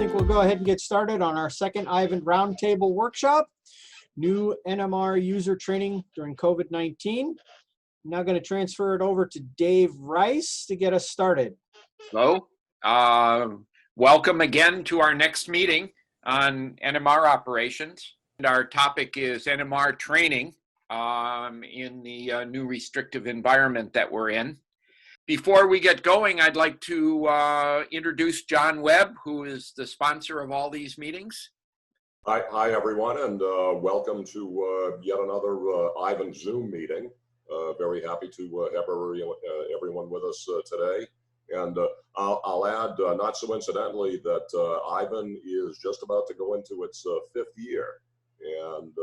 think we'll go ahead and get started on our second Ivan Roundtable workshop, new NMR user training during COVID-19. I'm now going to transfer it over to Dave Rice to get us started. Hello. Welcome again to our next meeting on NMR operations. And our topic is NMR training in the new restrictive environment that we're in. Before we get going, I'd like to introduce John Webb, who is the sponsor of all these meetings. Hi everyone, and welcome to yet another Ivan Zoom meeting. Very happy to have everyone with us today. And I'll add, not so incidentally, that Ivan is just about to go into its fifth year. And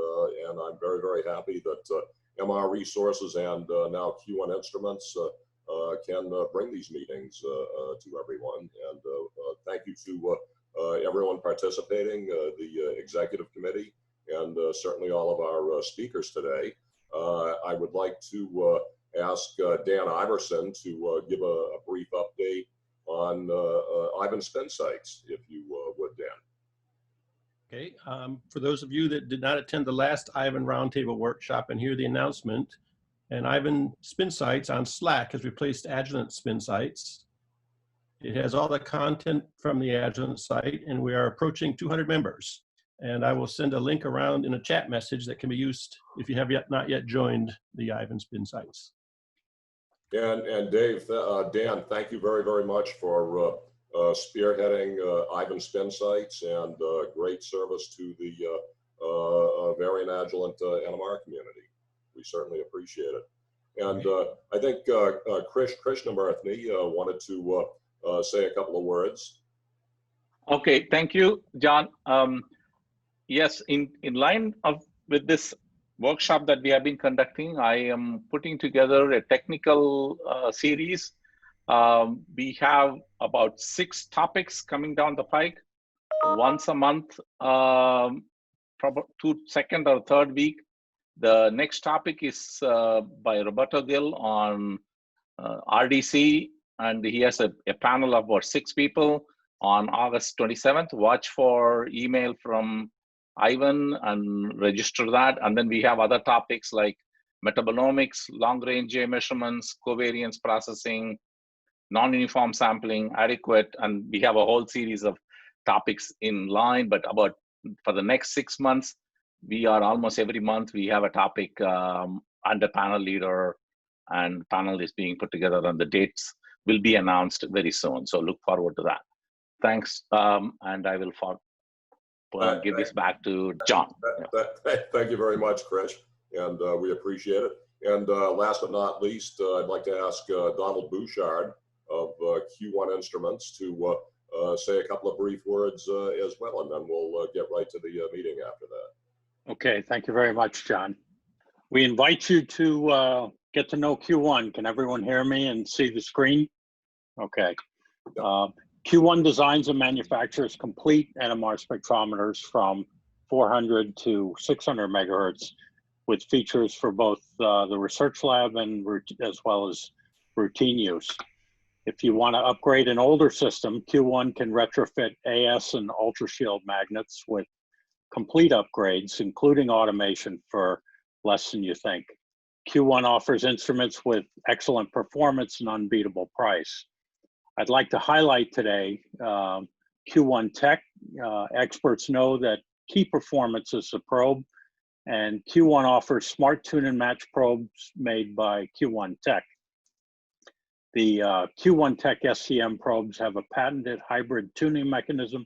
I'm very, very happy that MR Resources and now Q1 Instruments can bring these meetings to everyone. And thank you to everyone participating, the executive committee, and certainly all of our speakers today. I would like to ask Dan Iverson to give a brief update on Ivan spin sites, if you would, Dan. Okay, for those of you that did not attend the last Ivan Roundtable workshop and hear the announcement, and Ivan Spin Sites on Slack has replaced Agilent Spin Sites. It has all the content from the Agilent site, and we are approaching 200 members. And I will send a link around in a chat message that can be used if you have not yet joined the Ivan Spin Sites. And Dave, Dan, thank you very, very much for spearheading Ivan Spin Sites and great service to the Varian Agilent NMR community. We certainly appreciate it. And I think Krishnamurthy wanted to say a couple of words. Okay, thank you, John. Yes, in line with this workshop that we have been conducting, I am putting together a technical series. We have about 6 topics coming down the pike. Once a month, probably second or third week. The next topic is by Roberto Gil on RDC, and he has a panel of about 6 people on August 27th. Watch for email from Ivan and register that. And then we have other topics like metabolomics, long-range J measurements, covariance processing, non-uniform sampling, adequate, and we have a whole series of topics in line. But for the next 6 months, we are almost every month we have a topic and a panel leader, and panel is being put together, and the dates will be announced very soon. So look forward to that. Thanks, and I will give this back to John. Thank you very much, Krish, and we appreciate it. And last but not least, I'd like to ask Donald Bouchard of Q1 Instruments to say a couple of brief words as well, and then we'll get right to the meeting after that. Okay, thank you very much, John. We invite you to get to know Q1. Can everyone hear me and see the screen? Okay. Q1 designs and manufactures complete NMR spectrometers from 400 to 600 megahertz with features for both the research lab and as well as routine use. If you want to upgrade an older system, Q1 can retrofit AS and ultrashield magnets with complete upgrades, including automation, for less than you think. Q1 offers instruments with excellent performance and unbeatable price. I'd like to highlight today Q1 Tech. Experts know that key performance is the probe, and Q1 offers smart tune and match probes made by Q1 Tech. The Q1 Tech SCM probes have a patented hybrid tuning mechanism,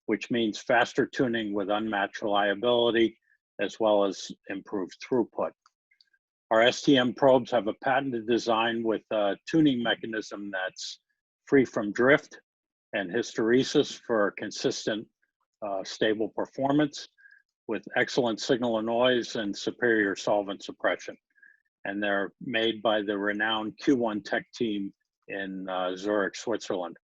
which means faster tuning with unmatched reliability, as well as improved throughput. Our STM probes have a patented design with a tuning mechanism that's free from drift and hysteresis for consistent, stable performance with excellent signal and noise and superior solvent suppression. And they're made by the renowned Q1 Tech team in Zurich, Switzerland.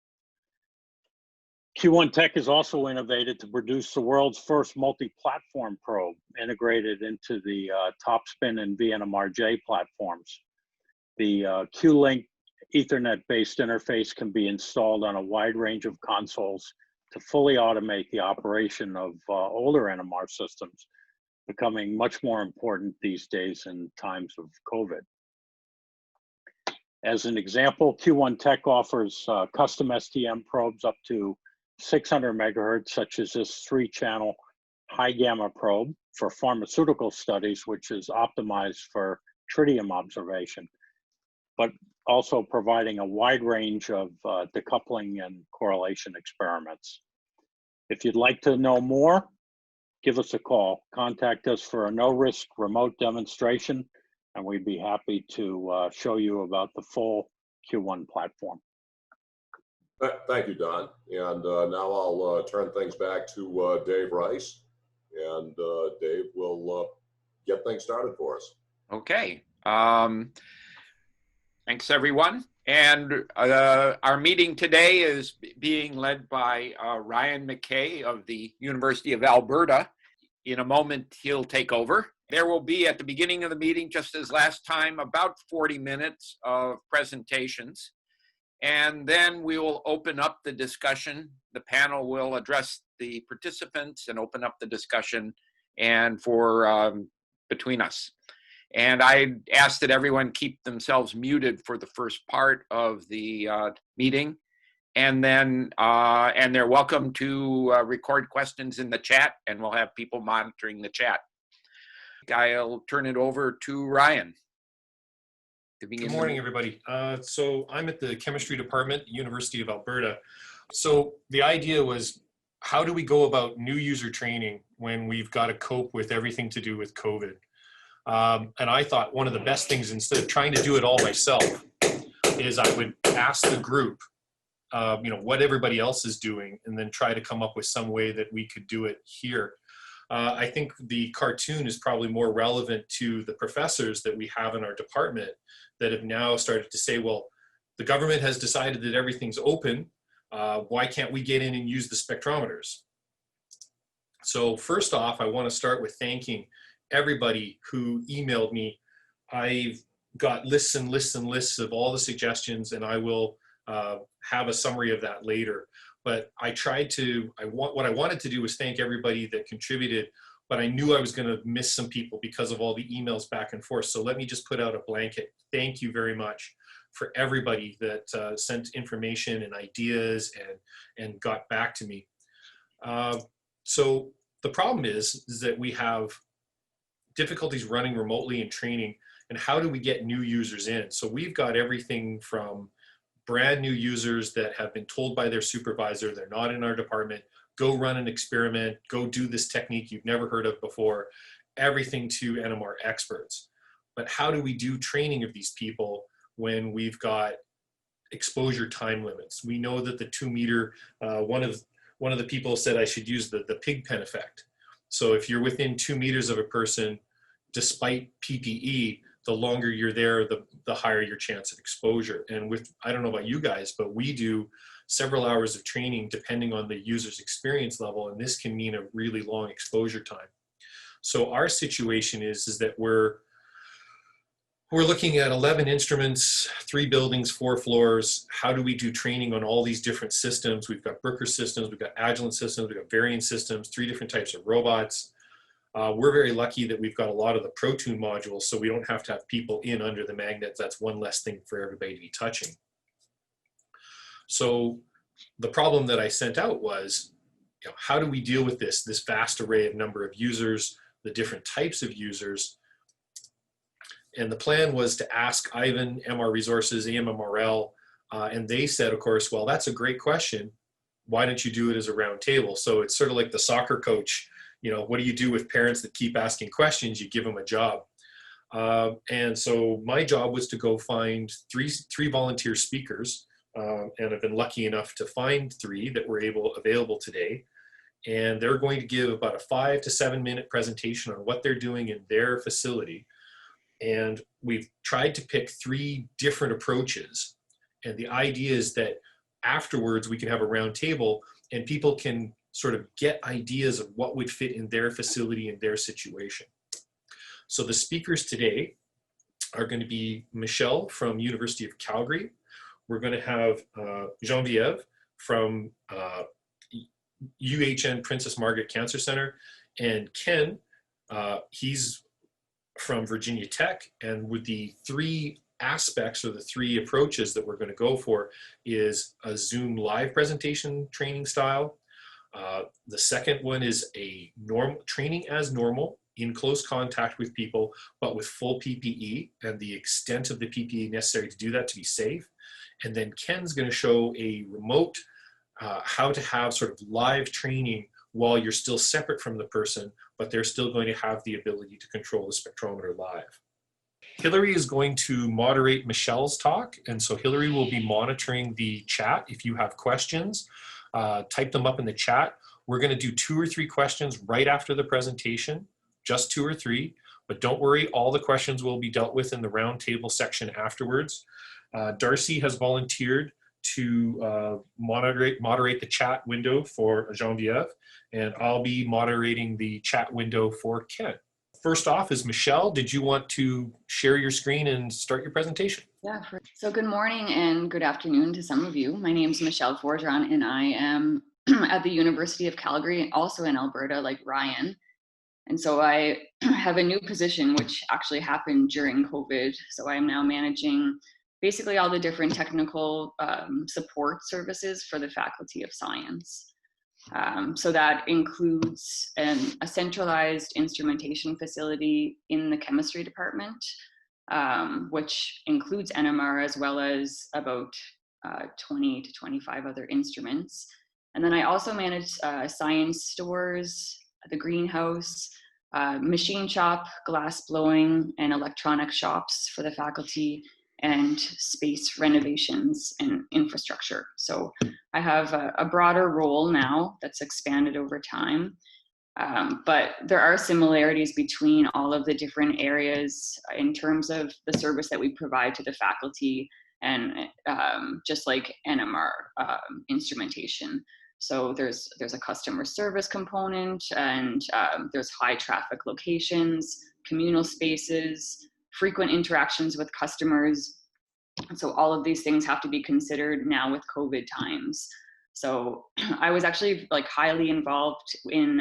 Q1 Tech has also innovated to produce the world's first multi-platform probe integrated into the TopSpin and VNMRJ platforms. The Q-Link Ethernet-based interface can be installed on a wide range of consoles to fully automate the operation of older NMR systems, becoming much more important these days in times of COVID. As an example, Q1 Tech offers custom STM probes up to 600 megahertz, such as this 3-channel high gamma probe for pharmaceutical studies, which is optimized for tritium observation, but also providing a wide range of decoupling and correlation experiments. If you'd like to know more, give us a call. Contact us for a no-risk remote demonstration, and we'd be happy to show you about the full Q1 platform. Thank you, Don. And now I'll turn things back to Dave Rice, and Dave will get things started for us. Okay. Thanks, everyone. And our meeting today is being led by Ryan McKay of the University of Alberta. In a moment, he'll take over. There will be, at the beginning of the meeting, just as last time, about 40 minutes of presentations. And then we will open up the discussion. The panel will address the participants and open up the discussion and for between us. And I ask that everyone keep themselves muted for the first part of the meeting. And then, and they're welcome to record questions in the chat, and we'll have people monitoring the chat. I'll turn it over to Ryan. Good morning, everybody. So I'm at the chemistry department, University of Alberta. So the idea was, how do we go about new user training when we've got to cope with everything to do with COVID? And I thought one of the best things, instead of trying to do it all myself, is I would ask the group, what everybody else is doing, and then try to come up with some way that we could do it here. I think the cartoon is probably more relevant to the professors that we have in our department that have now started to say, well, the government has decided that everything's open. Why can't we get in and use the spectrometers? So first off, I want to start with thanking everybody who emailed me. I've got lists and lists and lists of all the suggestions, and I will have a summary of that later. But I tried to, what I wanted to do was thank everybody that contributed, but I knew I was going to miss some people because of all the emails back and forth. So let me just put out a blanket. Thank you very much for everybody that sent information and ideas and got back to me. So the problem is that we have difficulties running remotely and training, and how do we get new users in? So we've got everything from brand new users that have been told by their supervisor, they're not in our department, go run an experiment, go do this technique you've never heard of before, everything to NMR experts. But how do we do training of these people when we've got exposure time limits? We know that the 2 meter, one of the people said I should use the pig pen effect. So if you're within 2 meters of a person, despite PPE, the longer you're there, the higher your chance of exposure. And with, I don't know about you guys, but we do several hours of training depending on the user's experience level, and this can mean a really long exposure time. So our situation is that we're looking at 11 instruments, 3 buildings, 4 floors. How do we do training on all these different systems? We've got Bruker systems, we've got Agilent systems, we've got variant systems, 3 different types of robots. We're very lucky that we've got a lot of the ProTune modules, so we don't have to have people in under the magnets. That's one less thing for everybody to be touching. So the problem that I sent out was, how do we deal with this vast array of number of users, the different types of users? And the plan was to ask Ivan, MR Resources, AMMRL, and they said, of course, well, that's a great question. Why don't you do it as a round table? So it's sort of like the soccer coach. What do you do with parents that keep asking questions? You give them a job. And so my job was to go find three volunteer speakers, and I've been lucky enough to find 3 that were available today. And they're going to give about a 5 to 7 minute presentation on what they're doing in their facility. And we've tried to pick 3 different approaches. And the idea is that afterwards we can have a round table and people can sort of get ideas of what would fit in their facility and their situation. So the speakers today are going to be Michelle from University of Calgary. We're going to have Geneviève from UHN Princess Margaret Cancer Centre. And Ken, he's from Virginia Tech, and with the three aspects or the three approaches that we're going to go for is a Zoom live presentation training style. The second one is a training as normal in close contact with people, but with full PPE and the extent of the PPE necessary to do that to be safe. And then Ken's going to show a remote how to have sort of live training while you're still separate from the person, but they're still going to have the ability to control the spectrometer live. Hillary is going to moderate Michelle's talk, and so Hillary will be monitoring the chat. If you have questions, type them up in the chat. We're going to do 2 or 3 questions right after the presentation, just 2 or 3, but don't worry, all the questions will be dealt with in the roundtable section afterwards. Darcy has volunteered to moderate the chat window for Geneviève, and I'll be moderating the chat window for Ken. First off is Michelle. Did you want to share your screen and start your presentation? Yeah, so good morning and good afternoon to some of you. My name is Michelle Forgeron, and I am at the University of Calgary, also in Alberta, like Ryan. And so I have a new position, which actually happened during COVID. So I'm now managing basically all the different technical support services for the Faculty of Science. So that includes a centralized instrumentation facility in the chemistry department, which includes NMR as well as about 20 to 25 other instruments. And then I also manage science stores, the greenhouse, machine shop, glass blowing, and electronic shops for the faculty, and space renovations and infrastructure. So I have a broader role now that's expanded over time, but there are similarities between all of the different areas in terms of the service that we provide to the faculty, and just like NMR instrumentation. So there's a customer service component, and there's high traffic locations, communal spaces, frequent interactions with customers. And so all of these things have to be considered now with COVID times. So I was actually like highly involved in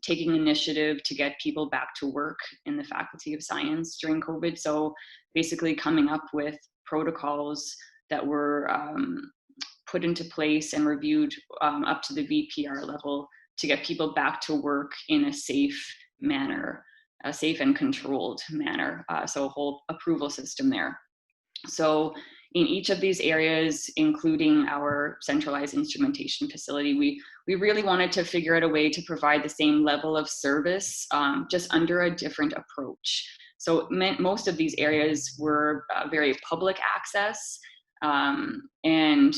taking initiative to get people back to work in the Faculty of Science during COVID. So basically coming up with protocols that were put into place and reviewed up to the VPR level to get people back to work in a safe manner, a safe and controlled manner. So a whole approval system there. So in each of these areas, including our centralized instrumentation facility, we really wanted to figure out a way to provide the same level of service, just under a different approach. So most of these areas were very public access, and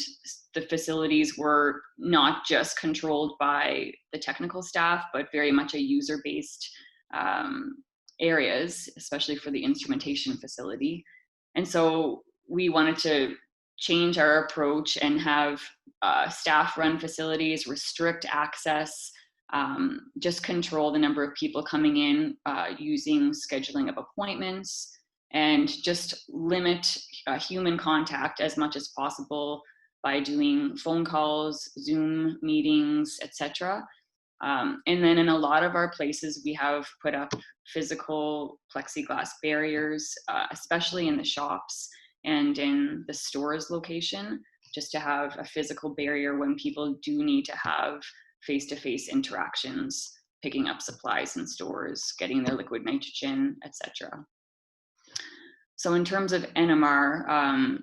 the facilities were not just controlled by the technical staff, but very much a user-based areas, especially for the instrumentation facility. And so we wanted to change our approach and have staff-run facilities, restrict access, just control the number of people coming in using scheduling of appointments, and just limit human contact as much as possible by doing phone calls, Zoom meetings, etc. And then in a lot of our places, we have put up physical plexiglass barriers, especially in the shops and in the stores location, just to have a physical barrier when people do need to have face-to-face interactions, picking up supplies in stores, getting their liquid nitrogen, etc. So in terms of NMR,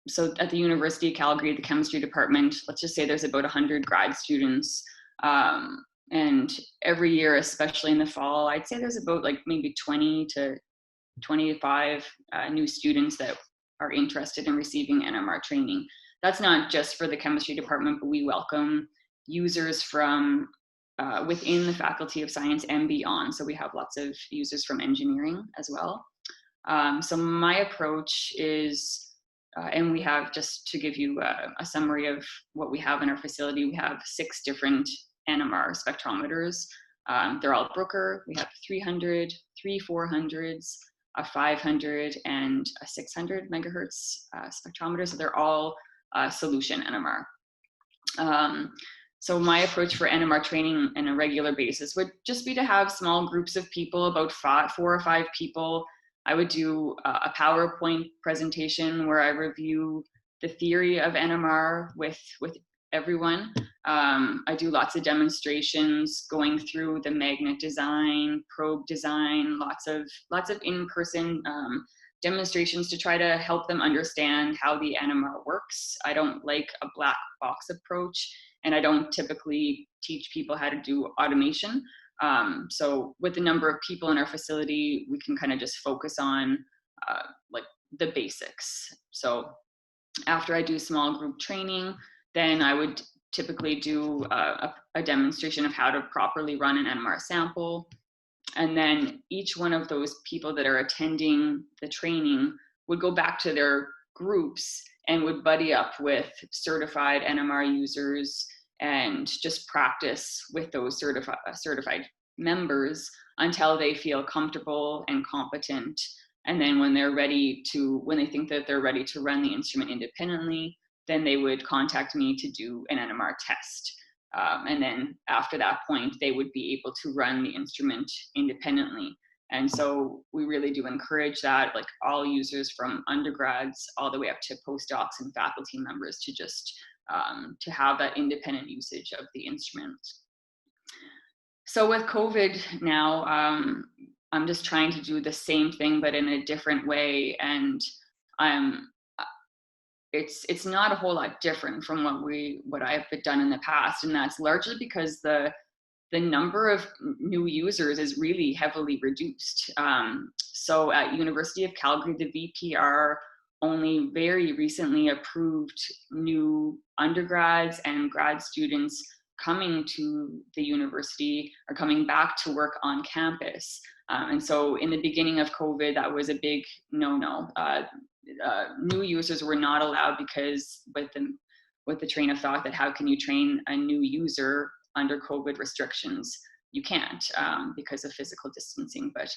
so at the University of Calgary, the chemistry department, let's just say there's about 100 grad students. And every year, especially in the fall, I'd say there's about like maybe 20 to 25 new students that are interested in receiving NMR training. That's not just for the chemistry department, but we welcome users from within the Faculty of Science and beyond. So we have lots of users from engineering as well. So my approach is, and we have, just to give you a summary of what we have in our facility, we have 6 different NMR spectrometers. They're all Brooker. We have 300, 3 400s, a 500, and a 600 megahertz spectrometer. So they're all solution NMR. So my approach for NMR training on a regular basis would just be to have small groups of people, about 4 or 5 people. I would do a PowerPoint presentation where I review the theory of NMR with everyone. I do lots of demonstrations going through the magnet design, probe design, lots of in-person demonstrations to try to help them understand how the NMR works. I don't like a black box approach, and I don't typically teach people how to do automation. So with the number of people in our facility, we can kind of just focus on like the basics. So after I do small group training, then I would typically do a demonstration of how to properly run an NMR sample. And then each one of those people that are attending the training would go back to their groups and would buddy up with certified NMR users and just practice with those certified members until they feel comfortable and competent. And then when they think that they're ready to run the instrument independently, then they would contact me to do an NMR test. And then after that point, they would be able to run the instrument independently. And so we really do encourage that, like all users from undergrads all the way up to postdocs and faculty members to just to have that independent usage of the instrument. So with COVID now, I'm just trying to do the same thing, but in a different way. And it's not a whole lot different from what I've done in the past. And that's largely because the number of new users is really heavily reduced. So at University of Calgary, the VPR only very recently approved new undergrads and grad students coming to the university or coming back to work on campus. And so in the beginning of COVID, that was a big no-no. New users were not allowed because with the train of thought that how can you train a new user under COVID restrictions? You can't because of physical distancing, but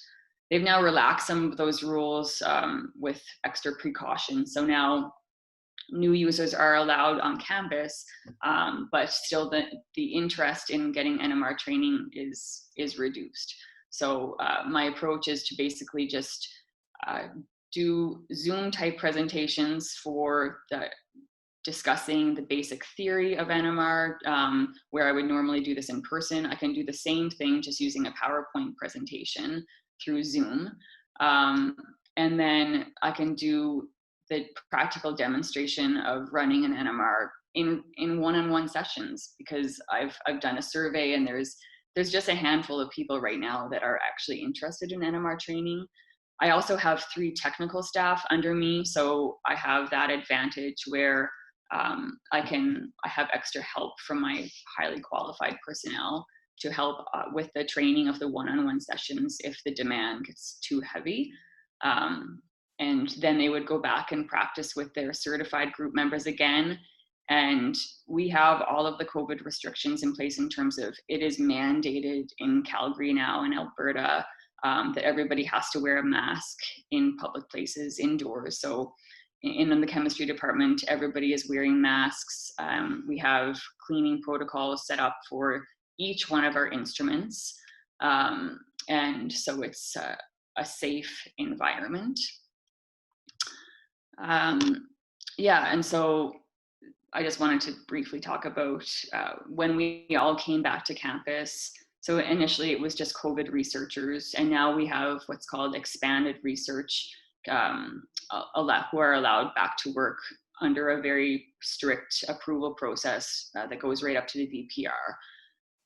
they've now relaxed some of those rules with extra precautions. So now new users are allowed on campus, but still the interest in getting NMR training is reduced. So my approach is to basically just do Zoom type presentations for discussing the basic theory of NMR, where I would normally do this in person. I can do the same thing just using a PowerPoint presentation through Zoom. And then I can do the practical demonstration of running an NMR in one-on-one sessions, because I've done a survey and there's just a handful of people right now that are actually interested in NMR training. I also have 3 technical staff under me, so I have that advantage where I have extra help from my highly qualified personnel to help with the training of the one-on-one sessions if the demand gets too heavy. And then they would go back and practice with their certified group members again. And we have all of the COVID restrictions in place in terms of it is mandated in Calgary now in Alberta that everybody has to wear a mask in public places indoors. So in the chemistry department, everybody is wearing masks. We have cleaning protocols set up for each one of our instruments. And so it's a safe environment. Yeah, and so I just wanted to briefly talk about when we all came back to campus. So initially it was just COVID researchers, and now we have what's called expanded research who are allowed back to work under a very strict approval process that goes right up to the VPR.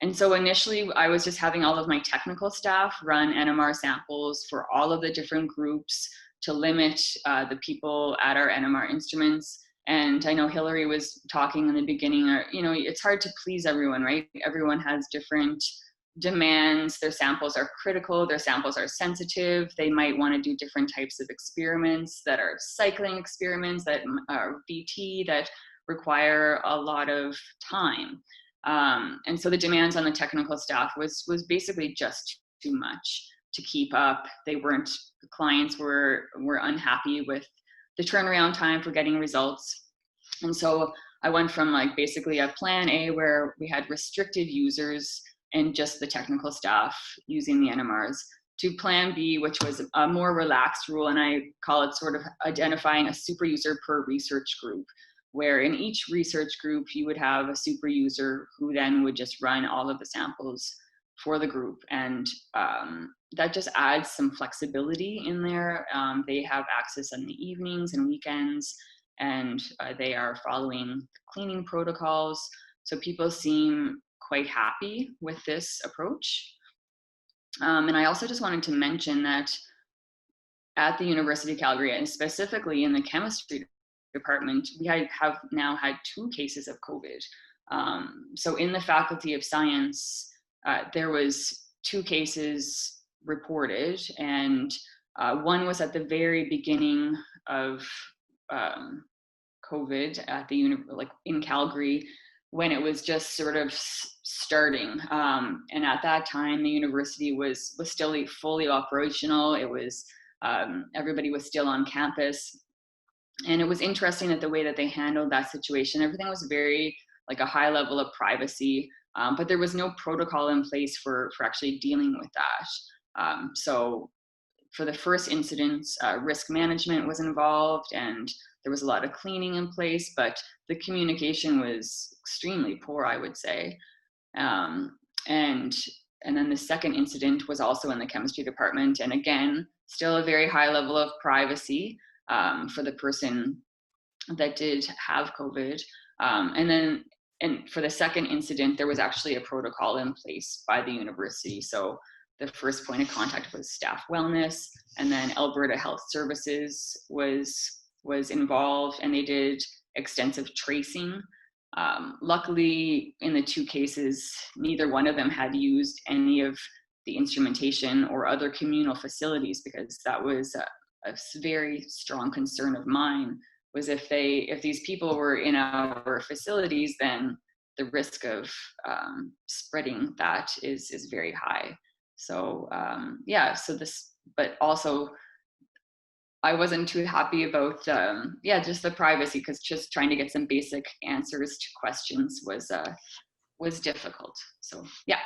And so initially I was just having all of my technical staff run NMR samples for all of the different groups to limit the people at our NMR instruments. And I know Hillary was talking in the beginning, it's hard to please everyone, right? Everyone has different demands. Their samples are critical, their samples are sensitive. They might want to do different types of experiments that are cycling experiments, that are VT, that require a lot of time. And so the demands on the technical staff was basically just too much to keep up. The clients were unhappy with the turnaround time for getting results. And so I went from like basically a plan A where we had restricted users and just the technical staff using the NMRs, to plan B, which was a more relaxed rule, and I call it sort of identifying a super user per research group, where in each research group you would have a super user who then would just run all of the samples for the group. And that just adds some flexibility in there. They have access in the evenings and weekends, and they are following cleaning protocols. So people seem quite happy with this approach. And I also just wanted to mention that at the University of Calgary, and specifically in the chemistry department, we have now had 2 cases of COVID. So in the Faculty of Science, there was 2 cases reported, and one was at the very beginning of COVID at the like in Calgary, when it was just sort of starting. And at that time, the university was still fully operational. It was, everybody was still on campus. And it was interesting that the way that they handled that situation, everything was very like a high level of privacy, but there was no protocol in place for actually dealing with that. So for the first incidents, risk management was involved, and there was a lot of cleaning in place, but the communication was extremely poor, I would say. And then the second incident was also in the chemistry department, and again, still a very high level of privacy for the person that did have COVID. And for the second incident, there was actually a protocol in place by the university. So the first point of contact was staff wellness, and then Alberta Health Services was involved, and they did extensive tracing. Luckily, in the 2 cases, neither one of them had used any of the instrumentation or other communal facilities, because that was a very strong concern of mine, was if these people were in our facilities, then the risk of spreading that is very high. So yeah, but also I wasn't too happy about just the privacy, because just trying to get some basic answers to questions was difficult. So yeah,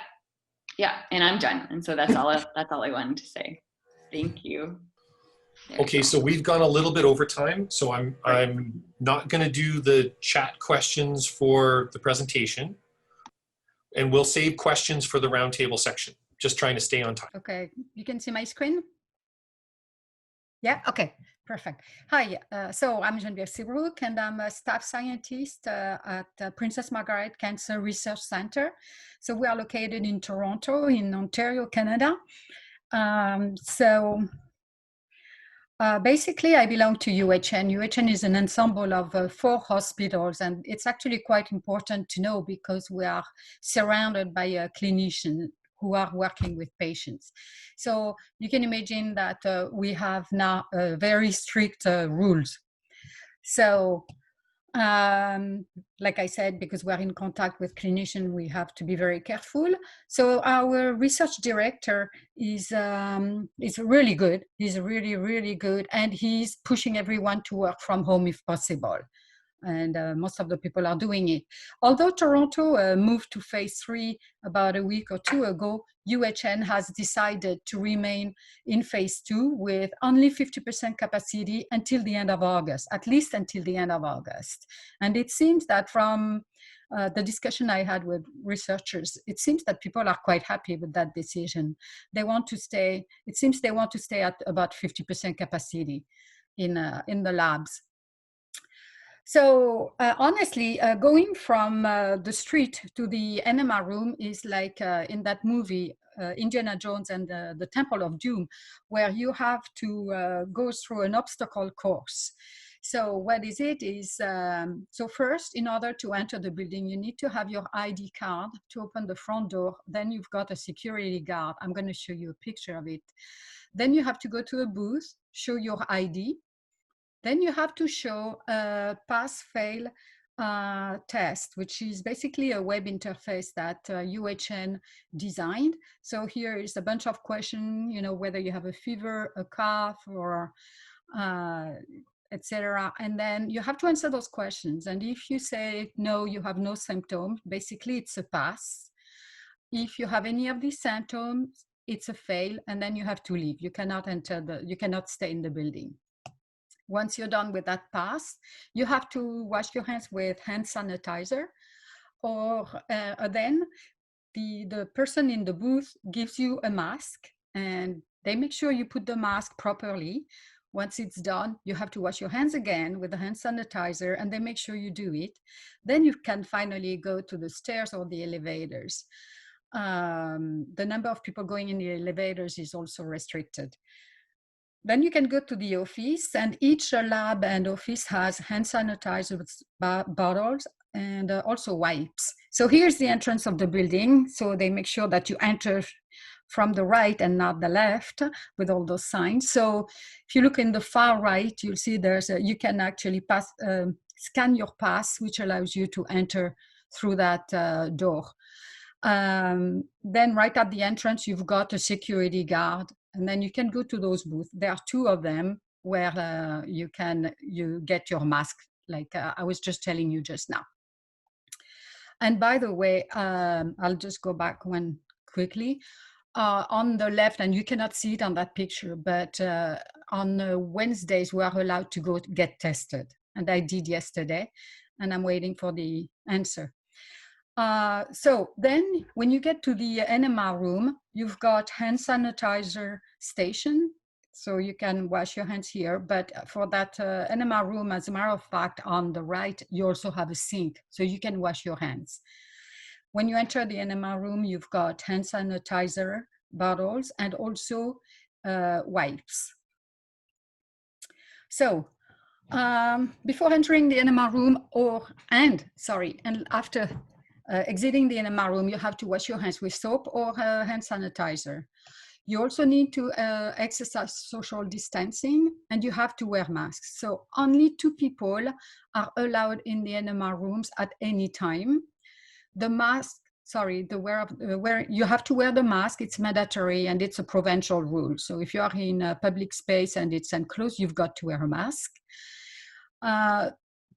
and I'm done. And so that's all I wanted to say. Thank you. Okay, so we've gone a little bit over time, so I'm not going to do the chat questions for the presentation, and we'll save questions for the roundtable section. Just trying to stay on time. Okay, you can see my screen? Yeah, okay, perfect. Hi, so I'm Geneviève Seabrook, and I'm a staff scientist at Princess Margaret Cancer Research Centre. So we are located in Toronto, in Ontario, Canada. Basically, I belong to UHN. UHN is an ensemble of 4 hospitals, and it's actually quite important to know because we are surrounded by clinicians who are working with patients. So you can imagine that we have now very strict rules. So like I said, because we're in contact with clinicians, we have to be very careful. So our research director is really good. He's really, really good. And he's pushing everyone to work from home if possible. And most of the people are doing it. Although Toronto moved to phase 3 about a week or 2 ago, UHN has decided to remain in phase 2 with only 50% capacity until the end of August, at least until the end of August. And it seems that from the discussion I had with researchers, it seems that people are quite happy with that decision. They want to stay, it seems they want to stay at about 50% capacity in the labs. So honestly, going from the street to the NMR room is like in that movie, Indiana Jones and the Temple of Doom, where you have to go through an obstacle course. So what is it is, so first, in order to enter the building, you need to have your ID card to open the front door. Then you've got a security guard. I'm going to show you a picture of it. Then you have to go to a booth, show your ID. Then you have to show a pass-fail test, which is basically a web interface that UHN designed. So here is a bunch of questions, you know, whether you have a fever, a cough, or etc. And then you have to answer those questions. And if you say, no, you have no symptoms, basically it's a pass. If you have any of these symptoms, it's a fail, and then you have to leave. You cannot you cannot stay in the building. Once you're done with that pass, you have to wash your hands with hand sanitizer, or then the person in the booth gives you a mask, and they make sure you put the mask properly. Once it's done, you have to wash your hands again with the hand sanitizer, and they make sure you do it. Then you can finally go to the stairs or the elevators. The number of people going in the elevators is also restricted. Then you can go to the office, and each lab and office has hand sanitizer bottles and also wipes. So here's the entrance of the building. So they make sure that you enter from the right and not the left with all those signs. So if you look in the far right, you'll see you can actually scan your pass, which allows you to enter through that door. Then right at the entrance, you've got a security guard, and then you can go to those booths. There are two of them where you get your mask, like I was just telling you just now. And by the way, I'll just go back one quickly. On the left, and you cannot see it on that picture, but on Wednesdays, we are allowed to go get tested. And I did yesterday, and I'm waiting for the answer. So then when you get to the NMR room, you've got hand sanitizer station. So you can wash your hands here, but for that NMR room, as a matter of fact, on the right, you also have a sink, so you can wash your hands. When you enter the NMR room, you've got hand sanitizer bottles and also wipes. So before entering the NMR room, and after exiting the NMR room, you have to wash your hands with soap or hand sanitizer. You also need to exercise social distancing, and you have to wear masks. So only 2 people are allowed in the NMR rooms at any time. The mask, you have to wear the mask, it's mandatory, and it's a provincial rule. So if you are in a public space and it's enclosed, you've got to wear a mask.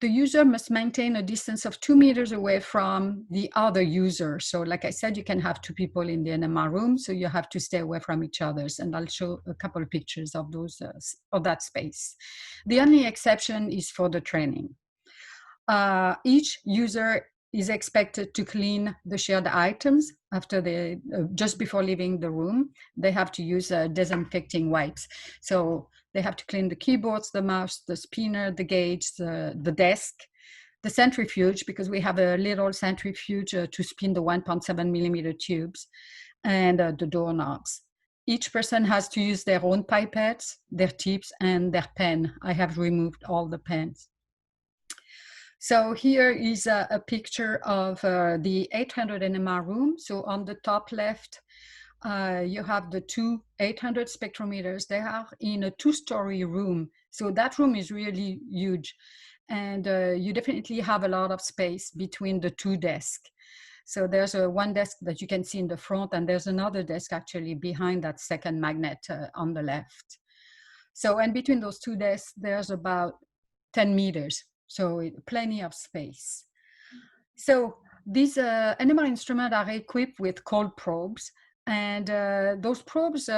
The user must maintain a distance of 2 meters away from the other user. So like I said, you can have 2 people in the NMR room, so you have to stay away from each other. And I'll show a couple of pictures of those of that space. The only exception is for the training. Each user is expected to clean the shared items after just before leaving the room. They have to use disinfecting wipes. So they have to clean the keyboards, the mouse, the spinner, the gauge, the desk, the centrifuge, because we have a little centrifuge to spin the 1.7 millimeter tubes, and the doorknobs. Each person has to use their own pipettes, their tips, and their pen. I have removed all the pens. So here is a picture of the 800 NMR room. So on the top left, you have the 2 800 spectrometers. They are in a 2-story room. So that room is really huge. And you definitely have a lot of space between the 2 desks. So there's one desk that you can see in the front, and there's another desk actually behind that second magnet on the left. So, and between those 2 desks, there's about 10 meters. So plenty of space. So these NMR instruments are equipped with cold probes, and those probes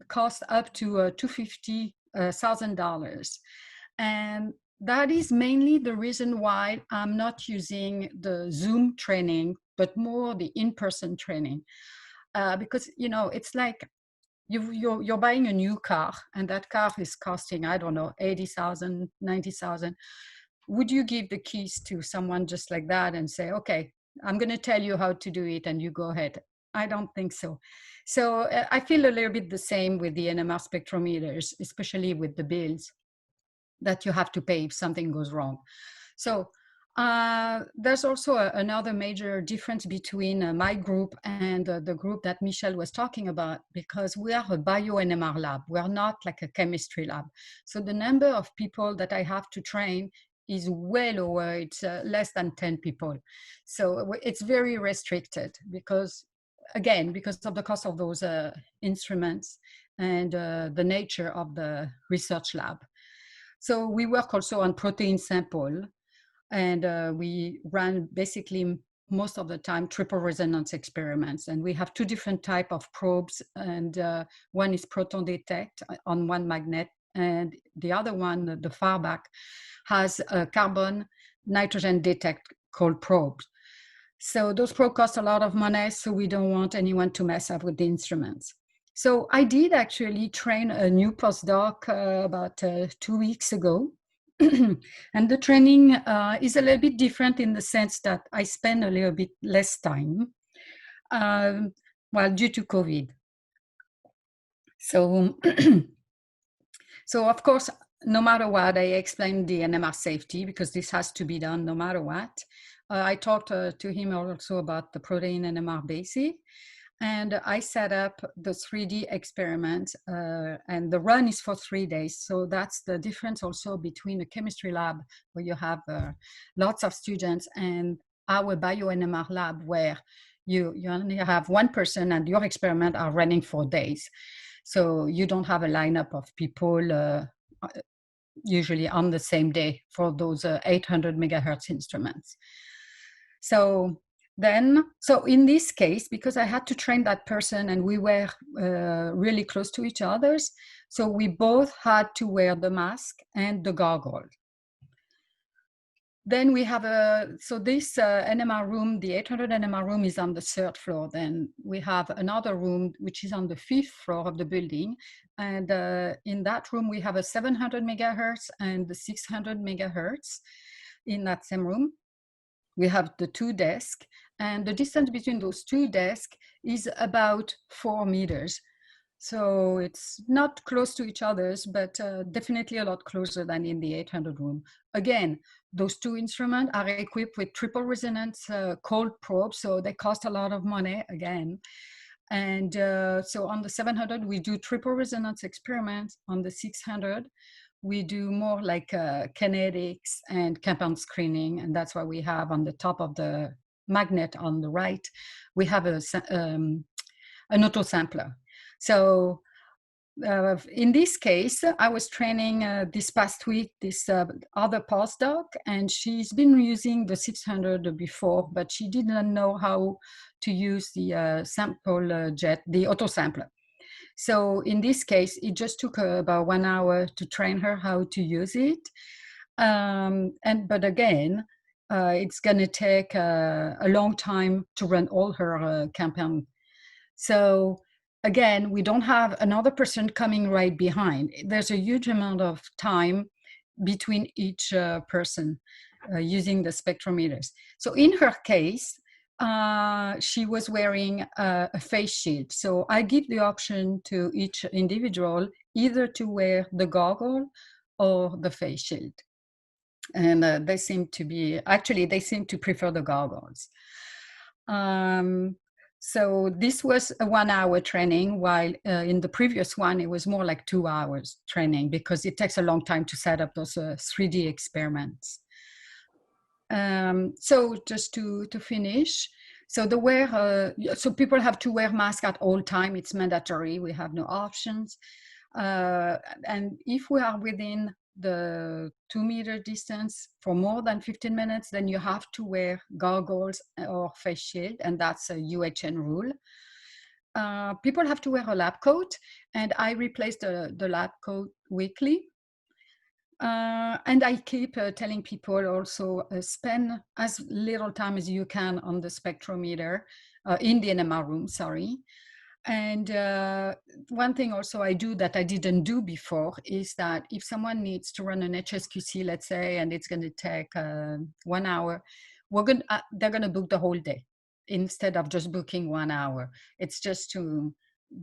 cost up to $250,000. And that is mainly the reason why I'm not using the Zoom training, but more the in-person training. Because, you know, it's like you're buying a new car, and that car is costing, I don't know, $80,000, $90,000. Would you give the keys to someone just like that and say, okay, I'm going to tell you how to do it and you go ahead? I don't think so. So I feel a little bit the same with the NMR spectrometers, especially with the bills that you have to pay if something goes wrong. So there's also another major difference between my group and the group that Michelle was talking about, because we are a bio-NMR lab. We are not like a chemistry lab. So the number of people that I have to train is way lower. It's less than 10 people. So it's very restricted because, again, because of the cost of those instruments and the nature of the research lab. So we work also on protein sample, and we ran basically most of the time triple resonance experiments. And we have two different type of probes, and one is proton detect on one magnet, and the other one, the far back, has a carbon nitrogen detect called probes. So those probes cost a lot of money, so we don't want anyone to mess up with the instruments. So I did actually train a new postdoc about 2 weeks ago. And the training is a little bit different in the sense that I spend a little bit less time, well, due to COVID. So, so of course, no matter what, I explained the NMR safety because this has to be done no matter what. I talked to him also about the protein NMR basic, and I set up the 3D experiment, and the run is for 3 days. So that's the difference also between a chemistry lab where you have lots of students and our bio NMR lab where you only have one person and your experiment are running for days. So you don't have a lineup of people usually on the same day for those 800 megahertz instruments. So in this case, because I had to train that person and we were really close to each other, so we both had to wear the mask and the goggle. Then we have so this NMR room, the 800 NMR room is on the 3rd floor. Then we have another room, which is on the 5th floor of the building. And in that room, we have a 700 megahertz and the 600 megahertz in that same room. We have the 2 desks, and the distance between those 2 desks is about 4 meters. So it's not close to each other's, but definitely a lot closer than in the 800 room. Again, those 2 instruments are equipped with triple resonance cold probes, so they cost a lot of money again. And so on the 700, we do triple resonance experiments. On the 600, we do more like kinetics and compound screening, and that's why we have on the top of the magnet on the right, we have an autosampler. So in this case, I was training this past week this other postdoc, and she's been using the 600 before, but she didn't know how to use the sample jet, the autosampler. So in this case, it just took about 1 hour to train her how to use it. But again, it's going to take a long time to run all her compound. So again, we don't have another person coming right behind. There's a huge amount of time between each person using the spectrometers. So in her case, she was wearing a face shield. So I give the option to each individual either to wear the goggle or the face shield. And they seem to prefer the goggles. So this was a 1 hour training, while in the previous one, it was more like 2 hours training because it takes a long time to set up those 3D experiments. So just to finish, so so people have to wear masks at all time. It's mandatory. We have no options. And if we are within the 2 meter distance for more than 15 minutes, then you have to wear goggles or face shield, and that's a UHN rule. People have to wear a lab coat, and I replace the lab coat weekly. And I keep telling people also spend as little time as you can on the spectrometer, in the NMR room, sorry. And one thing also I do that I didn't do before is that if someone needs to run an HSQC, let's say, and it's going to take 1 hour, they're going to book the whole day instead of just booking 1 hour. It's just to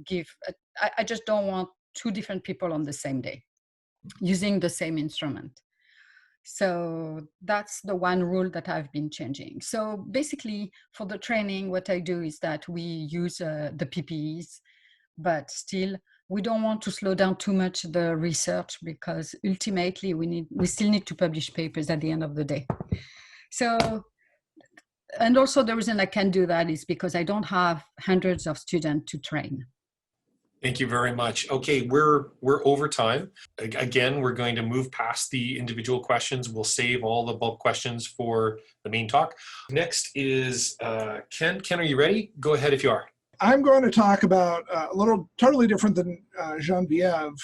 give, I just don't want 2 different people on the same day using the same instrument. So that's the one rule that I've been changing. So basically for the training, what I do is that we use the PPEs, but still we don't want to slow down too much the research because ultimately we still need to publish papers at the end of the day. So, and also the reason I can do that is because I don't have hundreds of students to train. Thank you very much. Okay, we're over time. Again, we're going to move past the individual questions. We'll save all the bulk questions for the main talk. Next is Ken. Ken, are you ready? Go ahead if you are. I'm going to talk about a little totally different than Geneviève.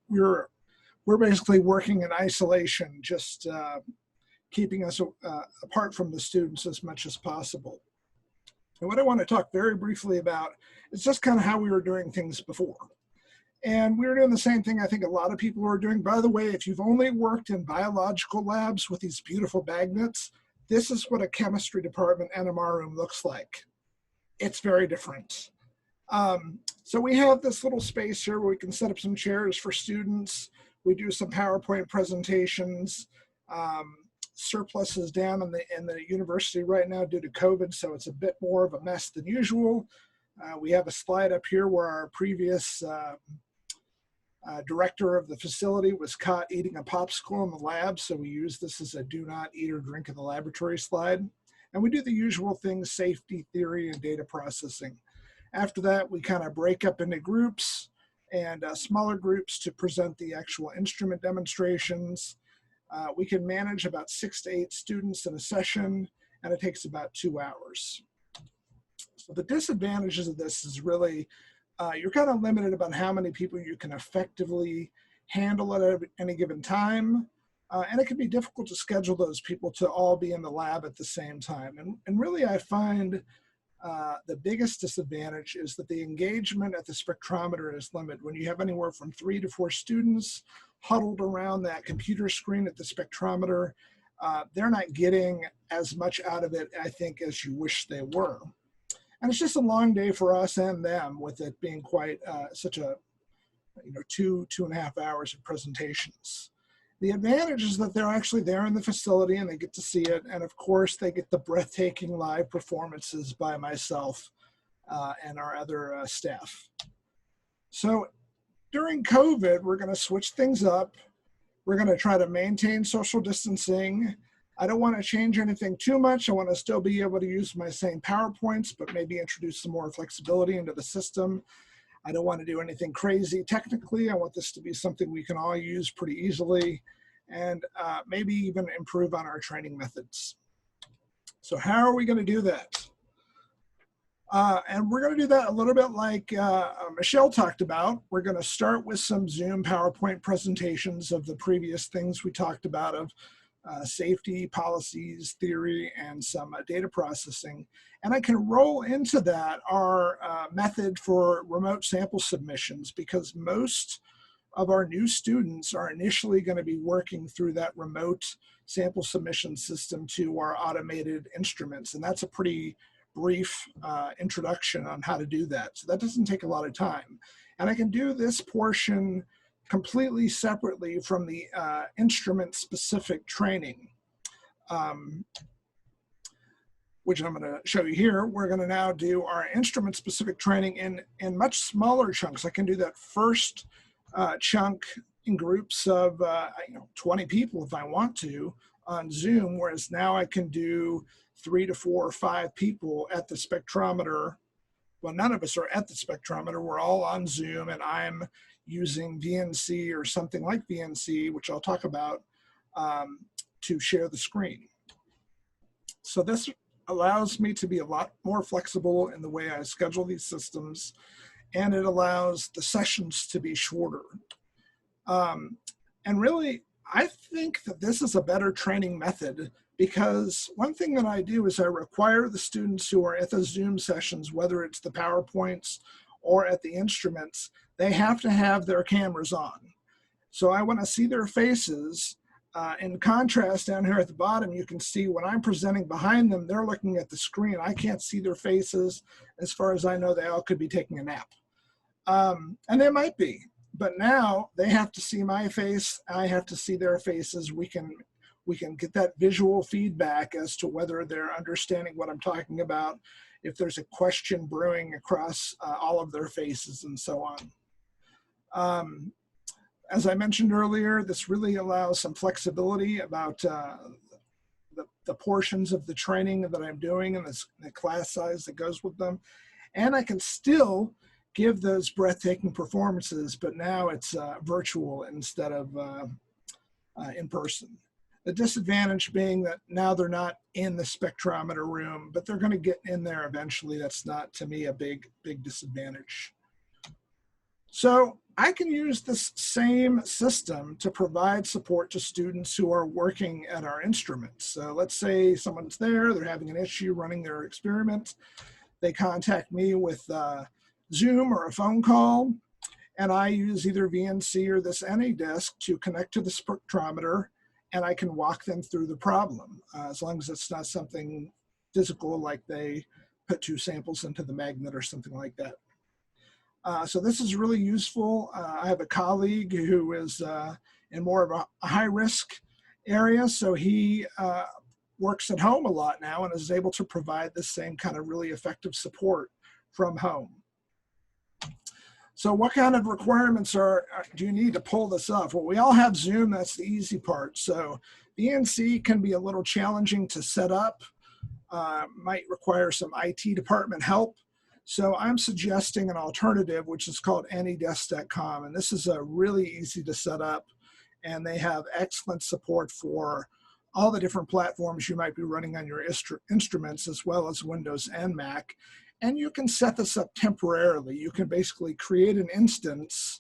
We're basically working in isolation, just keeping us apart from the students as much as possible. And what I want to talk very briefly about is just kind of how we were doing things before. And we were doing the same thing I think a lot of people were doing. By the way, if you've only worked in biological labs with these beautiful magnets, this is what a chemistry department NMR room looks like. It's very different. So we have this little space here where we can set up some chairs for students. We do some PowerPoint presentations. Surplus is down in the university right now due to COVID, so it's a bit more of a mess than usual. We have a slide up here where our previous director of the facility was caught eating a popsicle in the lab, so we use this as a do not eat or drink in the laboratory slide. And we do the usual things, safety, theory, and data processing. After that, we kind of break up into groups and smaller groups to present the actual instrument demonstrations. We can manage about 6 to 8 students in a session, and it takes about 2 hours. So the disadvantages of this is really, you're kind of limited about how many people you can effectively handle at any given time. And it can be difficult to schedule those people to all be in the lab at the same time. And really, I find the biggest disadvantage is that the engagement at the spectrometer is limited. When you have anywhere from 3 to 4 students huddled around that computer screen at the spectrometer, they're not getting as much out of it, I think, as you wish they were. And it's just a long day for us and them, with it being quite such a 2.5 hours of presentations. The advantage is that they're actually there in the facility and they get to see it. And of course, they get the breathtaking live performances by myself and our other staff. So during COVID, we're going to switch things up. We're going to try to maintain social distancing. I don't want to change anything too much. I want to still be able to use my same PowerPoints, but maybe introduce some more flexibility into the system. I don't want to do anything crazy technically. I want this to be something we can all use pretty easily, and maybe even improve on our training methods. So how are we going to do that? And we're going to do that a little bit like Michelle talked about. We're going to start with some Zoom PowerPoint presentations of the previous things we talked about, of safety, policies, theory, and some data processing. And I can roll into that our method for remote sample submissions, because most of our new students are initially going to be working through that remote sample submission system to our automated instruments. And that's a pretty brief introduction on how to do that. So that doesn't take a lot of time. And I can do this portion completely separately from the instrument-specific training, which I'm going to show you here. We're going to now do our instrument-specific training in much smaller chunks. I can do that first chunk in groups of 20 people if I want to on Zoom, whereas now I can do 3 to 4 or 5 people at the spectrometer. Well, none of us are at the spectrometer. We're all on Zoom, and I'm using VNC or something like VNC, which I'll talk about, to share the screen. So this allows me to be a lot more flexible in the way I schedule these systems, and it allows the sessions to be shorter. And really, I think that this is a better training method, because one thing that I do is I require the students who are at the Zoom sessions, whether it's the PowerPoints or at the instruments, they have to have their cameras on. So I want to see their faces. In contrast, down here at the bottom, you can see when I'm presenting behind them, they're looking at the screen. I can't see their faces. As far as I know, they all could be taking a nap. And they might be, but now they have to see my face. I have to see their faces. We can get that visual feedback as to whether they're understanding what I'm talking about, if there's a question brewing across all of their faces, and so on. As I mentioned earlier, this really allows some flexibility about the portions of the training that I'm doing and the class size that goes with them. And I can still give those breathtaking performances, but now it's virtual instead of in person. The disadvantage being that now they're not in the spectrometer room, but they're going to get in there eventually. That's not, to me, a big disadvantage. So I can use this same system to provide support to students who are working at our instruments. So let's say someone's there, they're having an issue running their experiment. They contact me with Zoom or a phone call, and I use either VNC or this AnyDesk to connect to the spectrometer, and I can walk them through the problem, as long as it's not something physical, like they put 2 samples into the magnet or something like that. So this is really useful. I have a colleague who is in more of a high-risk area, so he works at home a lot now and is able to provide the same kind of really effective support from home. So what kind of requirements do you need to pull this off? Well, we all have Zoom, that's the easy part. So VNC can be a little challenging to set up, might require some IT department help. So I'm suggesting an alternative, which is called anydesk.com. And this is really easy to set up, and they have excellent support for all the different platforms you might be running on your instruments, as well as Windows and Mac. And you can set this up temporarily. You can basically create an instance,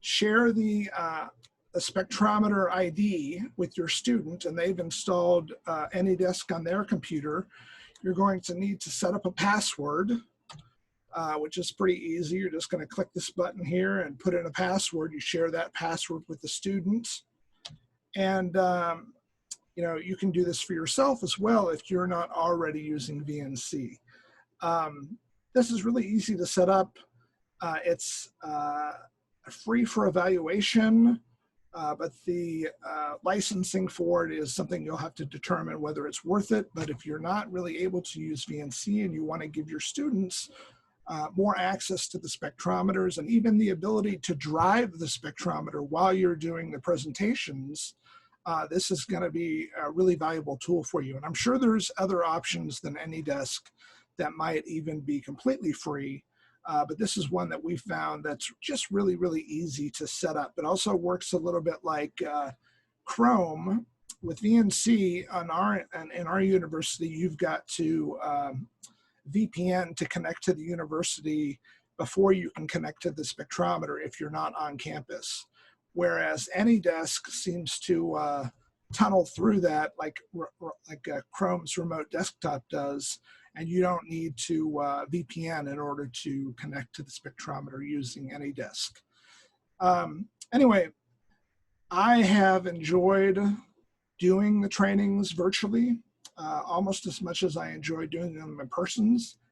share the spectrometer ID with your student, and they've installed AnyDesk on their computer. You're going to need to set up a password, which is pretty easy. You're just going to click this button here and put in a password. You share that password with the student. And you can do this for yourself as well if you're not already using VNC. This is really easy to set up. It's free for evaluation, but the licensing for it is something you'll have to determine whether it's worth it. But if you're not really able to use VNC and you want to give your students more access to the spectrometers and even the ability to drive the spectrometer while you're doing the presentations, this is going to be a really valuable tool for you. And I'm sure there's other options than AnyDesk that might even be completely free. But this is one that we found that's just really, really easy to set up. It also works a little bit like Chrome. With VNC in our university, you've got to VPN to connect to the university before you can connect to the spectrometer if you're not on campus. Whereas AnyDesk seems to tunnel through that like Chrome's remote desktop does, and you don't need to VPN in order to connect to the spectrometer using AnyDesk. Anyway, I have enjoyed doing the trainings virtually almost as much as I enjoy doing them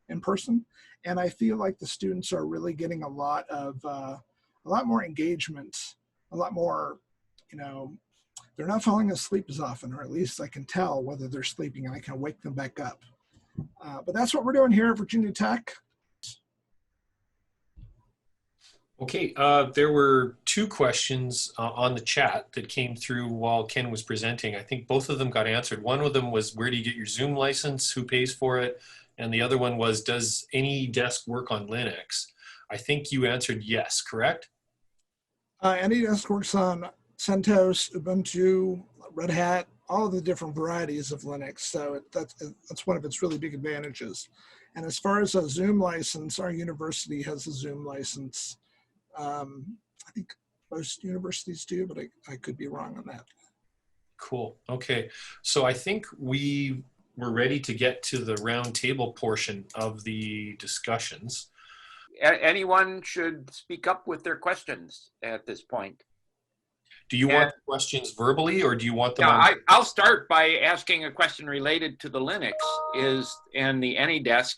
in person, and I feel like the students are really getting a lot more engagement, a lot more, they're not falling asleep as often, or at least I can tell whether they're sleeping and I can wake them back up. But that's what we're doing here at Virginia Tech. Okay, there were 2 questions on the chat that came through while Ken was presenting. I think both of them got answered. One of them was, where do you get your Zoom license? Who pays for it? And the other one was, does AnyDesk work on Linux? I think you answered yes, correct? AnyDesk works on CentOS, Ubuntu, Red Hat, all of the different varieties of Linux. So that's one of its really big advantages. And as far as a Zoom license, our university has a Zoom license. I think most universities do, but I could be wrong on that. Cool. Okay. So I think we were ready to get to the roundtable portion of the discussions. Anyone should speak up with their questions at this point. Do you want the questions verbally, or do you want them? Yeah, I'll start by asking a question related to the Linux and the AnyDesk.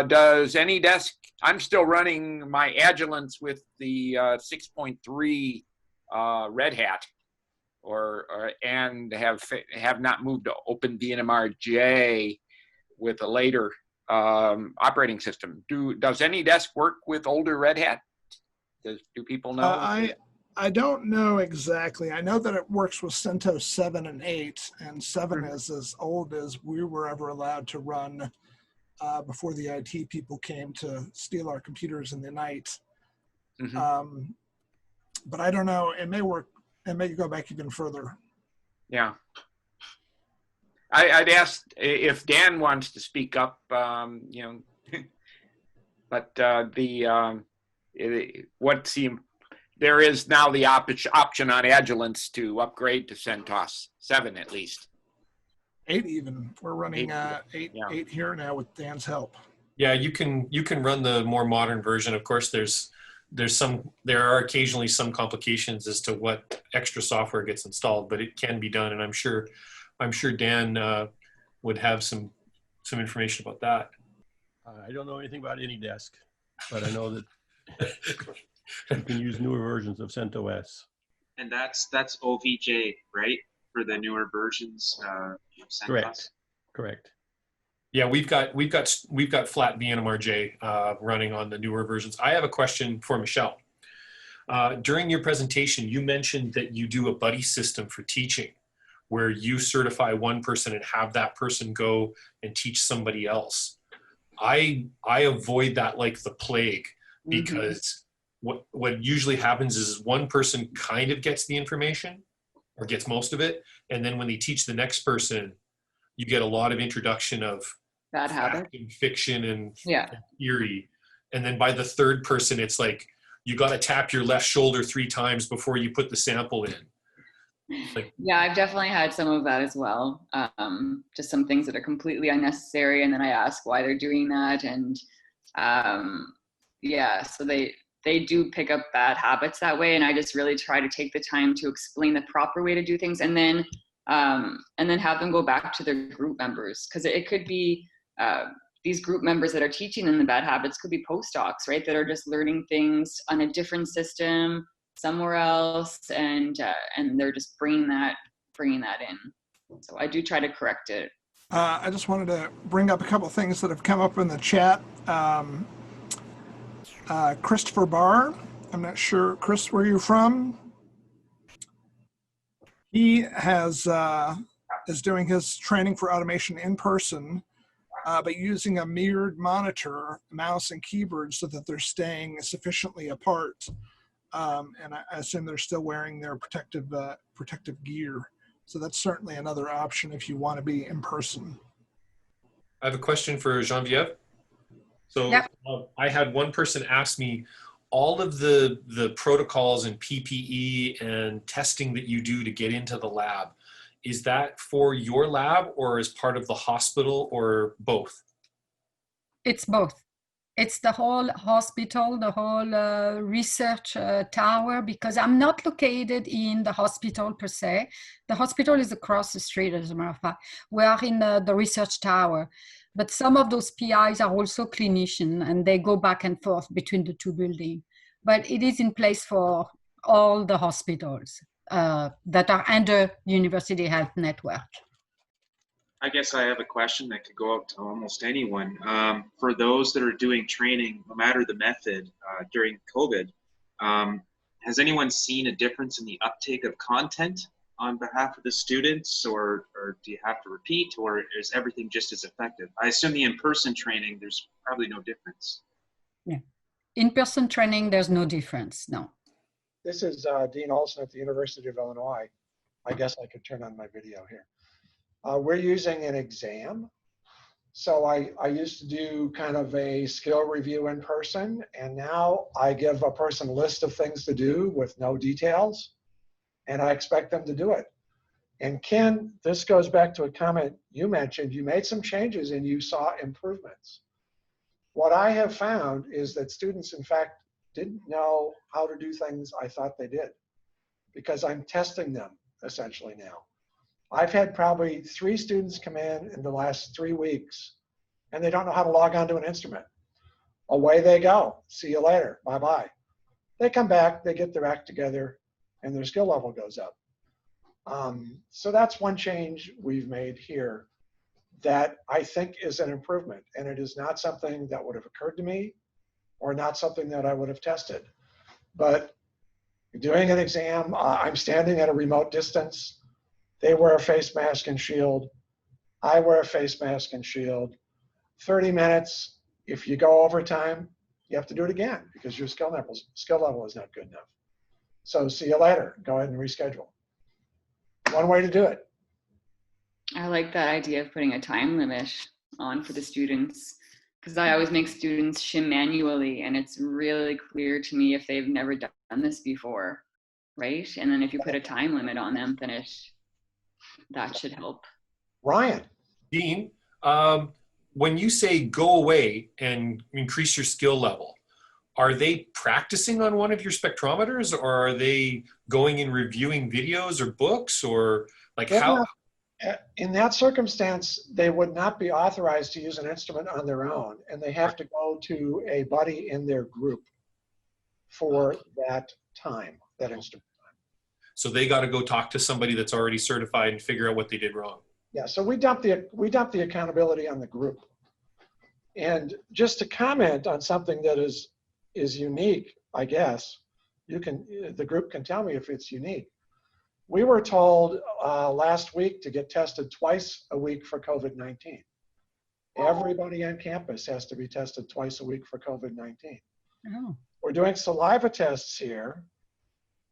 Does AnyDesk, I'm still running my Agilents with the 6.3 Red Hat, and have not moved to OpenVNMR-J with a later operating system. Does AnyDesk work with older Red Hat? Do people know? I don't know exactly. I know that it works with CentOS 7 and 8, and 7 is as old as we were ever allowed to run before the IT people came to steal our computers in the night. Mm-hmm. But I don't know, it may work, it may go back even further. Yeah. I'd ask if Dan wants to speak up, you know, but there is now the option on Agilent's to upgrade to CentOS 7 at least. 8 even. We're running 8 here now with Dan's help. Yeah, you can run the more modern version. Of course, there are occasionally some complications as to what extra software gets installed, but it can be done, and I'm sure Dan would have some information about that. I don't know anything about AnyDesk, but I know that you can use newer versions of CentOS. And that's OVJ, right? For the newer versions of CentOS? Correct. Yeah, we've got flat BNMRJ running on the newer versions. I have a question for Michelle. During your presentation, you mentioned that you do a buddy system for teaching, where you certify one person and have that person go and teach somebody else. I avoid that like the plague, because what usually happens is one person kind of gets the information or gets most of it, and then when they teach the next person, you get a lot of introduction of bad habit and fiction and yeah theory, and then by the third person it's like you got to tap your left shoulder 3 times before you put the sample in. Like, yeah, I've definitely had some of that as well. Just some things that are completely unnecessary, and then I ask why they're doing that, and yeah, so they do pick up bad habits that way, and I just really try to take the time to explain the proper way to do things, and then have them go back to their group members, because it could be these group members that are teaching them the bad habits could be postdocs, right, that are just learning things on a different system somewhere else, and they're just bringing that in. So I do try to correct it. I just wanted to bring up a couple of things that have come up in the chat. Christopher Barr, I'm not sure, Chris, where you're from? He is doing his training for automation in person, but using a mirrored monitor, mouse and keyboard, so that they're staying sufficiently apart. And I assume they're still wearing their protective gear. So that's certainly another option if you want to be in person. I have a question for Geneviève. So Yep. I had one person ask me, all of the protocols and PPE and testing that you do to get into the lab, is that for your lab or as part of the hospital or both? It's both. It's the whole hospital, the whole research tower, because I'm not located in the hospital per se. The hospital is across the street, as a matter of fact. We are in the research tower. But some of those PIs are also clinicians, and they go back and forth between the two buildings. But it is in place for all the hospitals that are under University Health Network. I guess I have a question that could go out to almost anyone. For those that are doing training, no matter the method, during COVID, has anyone seen a difference in the uptake of content on behalf of the students, or do you have to repeat, or is everything just as effective? I assume the in-person training, there's probably no difference. Yeah. In-person training, there's no difference, no. This is Dean Olson at the University of Illinois. I guess I could turn on my video here. We're using an exam. So I used to do kind of a skill review in person, and now I give a person a list of things to do with no details, and I expect them to do it. And Ken, this goes back to a comment you mentioned. You made some changes and you saw improvements. What I have found is that students, in fact, didn't know how to do things I thought they did, because I'm testing them essentially now. I've had probably 3 students come in the last 3 weeks, and they don't know how to log on to an instrument. Away they go. See you later. Bye-bye. They come back, they get their act together, and their skill level goes up. So that's one change we've made here that I think is an improvement, and it is not something that would have occurred to me or not something that I would have tested. But doing an exam, I'm standing at a remote distance. They wear a face mask and shield. I wear a face mask and shield. 30 minutes. If you go over time, you have to do it again because your skill level is not good enough. So see you later. Go ahead and reschedule. One way to do it. I like that idea of putting a time limit on for the students, because I always make students shim manually, and it's really clear to me if they've never done this before, right? And then if you put a time limit on them, then that should help. Ryan. Dean, when you say go away and increase your skill level, are they practicing on one of your spectrometers, or are they going and reviewing videos or books, or like how? In that circumstance, they would not be authorized to use an instrument on their own, and they have to go to a buddy in their group for that time, that instrument time. So they got to go talk to somebody that's already certified and figure out what they did wrong. Yeah, so we dump the accountability on the group. And just to comment on something that is unique, I guess, the group can tell me if it's unique. We were told last week to get tested twice a week for COVID-19. Everybody on campus has to be tested twice a week for COVID-19. Oh. We're doing saliva tests here,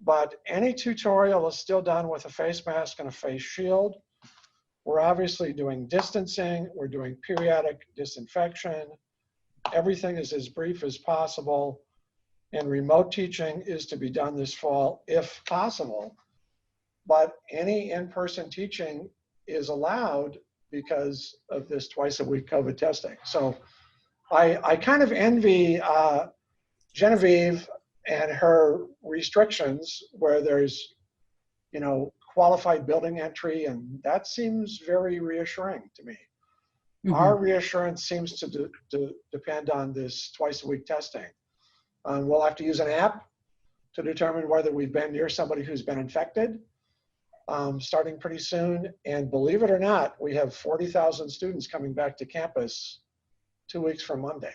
but any tutorial is still done with a face mask and a face shield. We're obviously doing distancing. We're doing periodic disinfection. Everything is as brief as possible. And remote teaching is to be done this fall if possible. But any in-person teaching is allowed because of this twice a week COVID testing. So I kind of envy Geneviève and her restrictions where there's, qualified building entry, and that seems very reassuring to me. Mm-hmm. Our reassurance seems to depend on this twice a week testing. We'll have to use an app to determine whether we've been near somebody who's been infected. Starting pretty soon, and believe it or not, we have 40,000 students coming back to campus 2 weeks from Monday.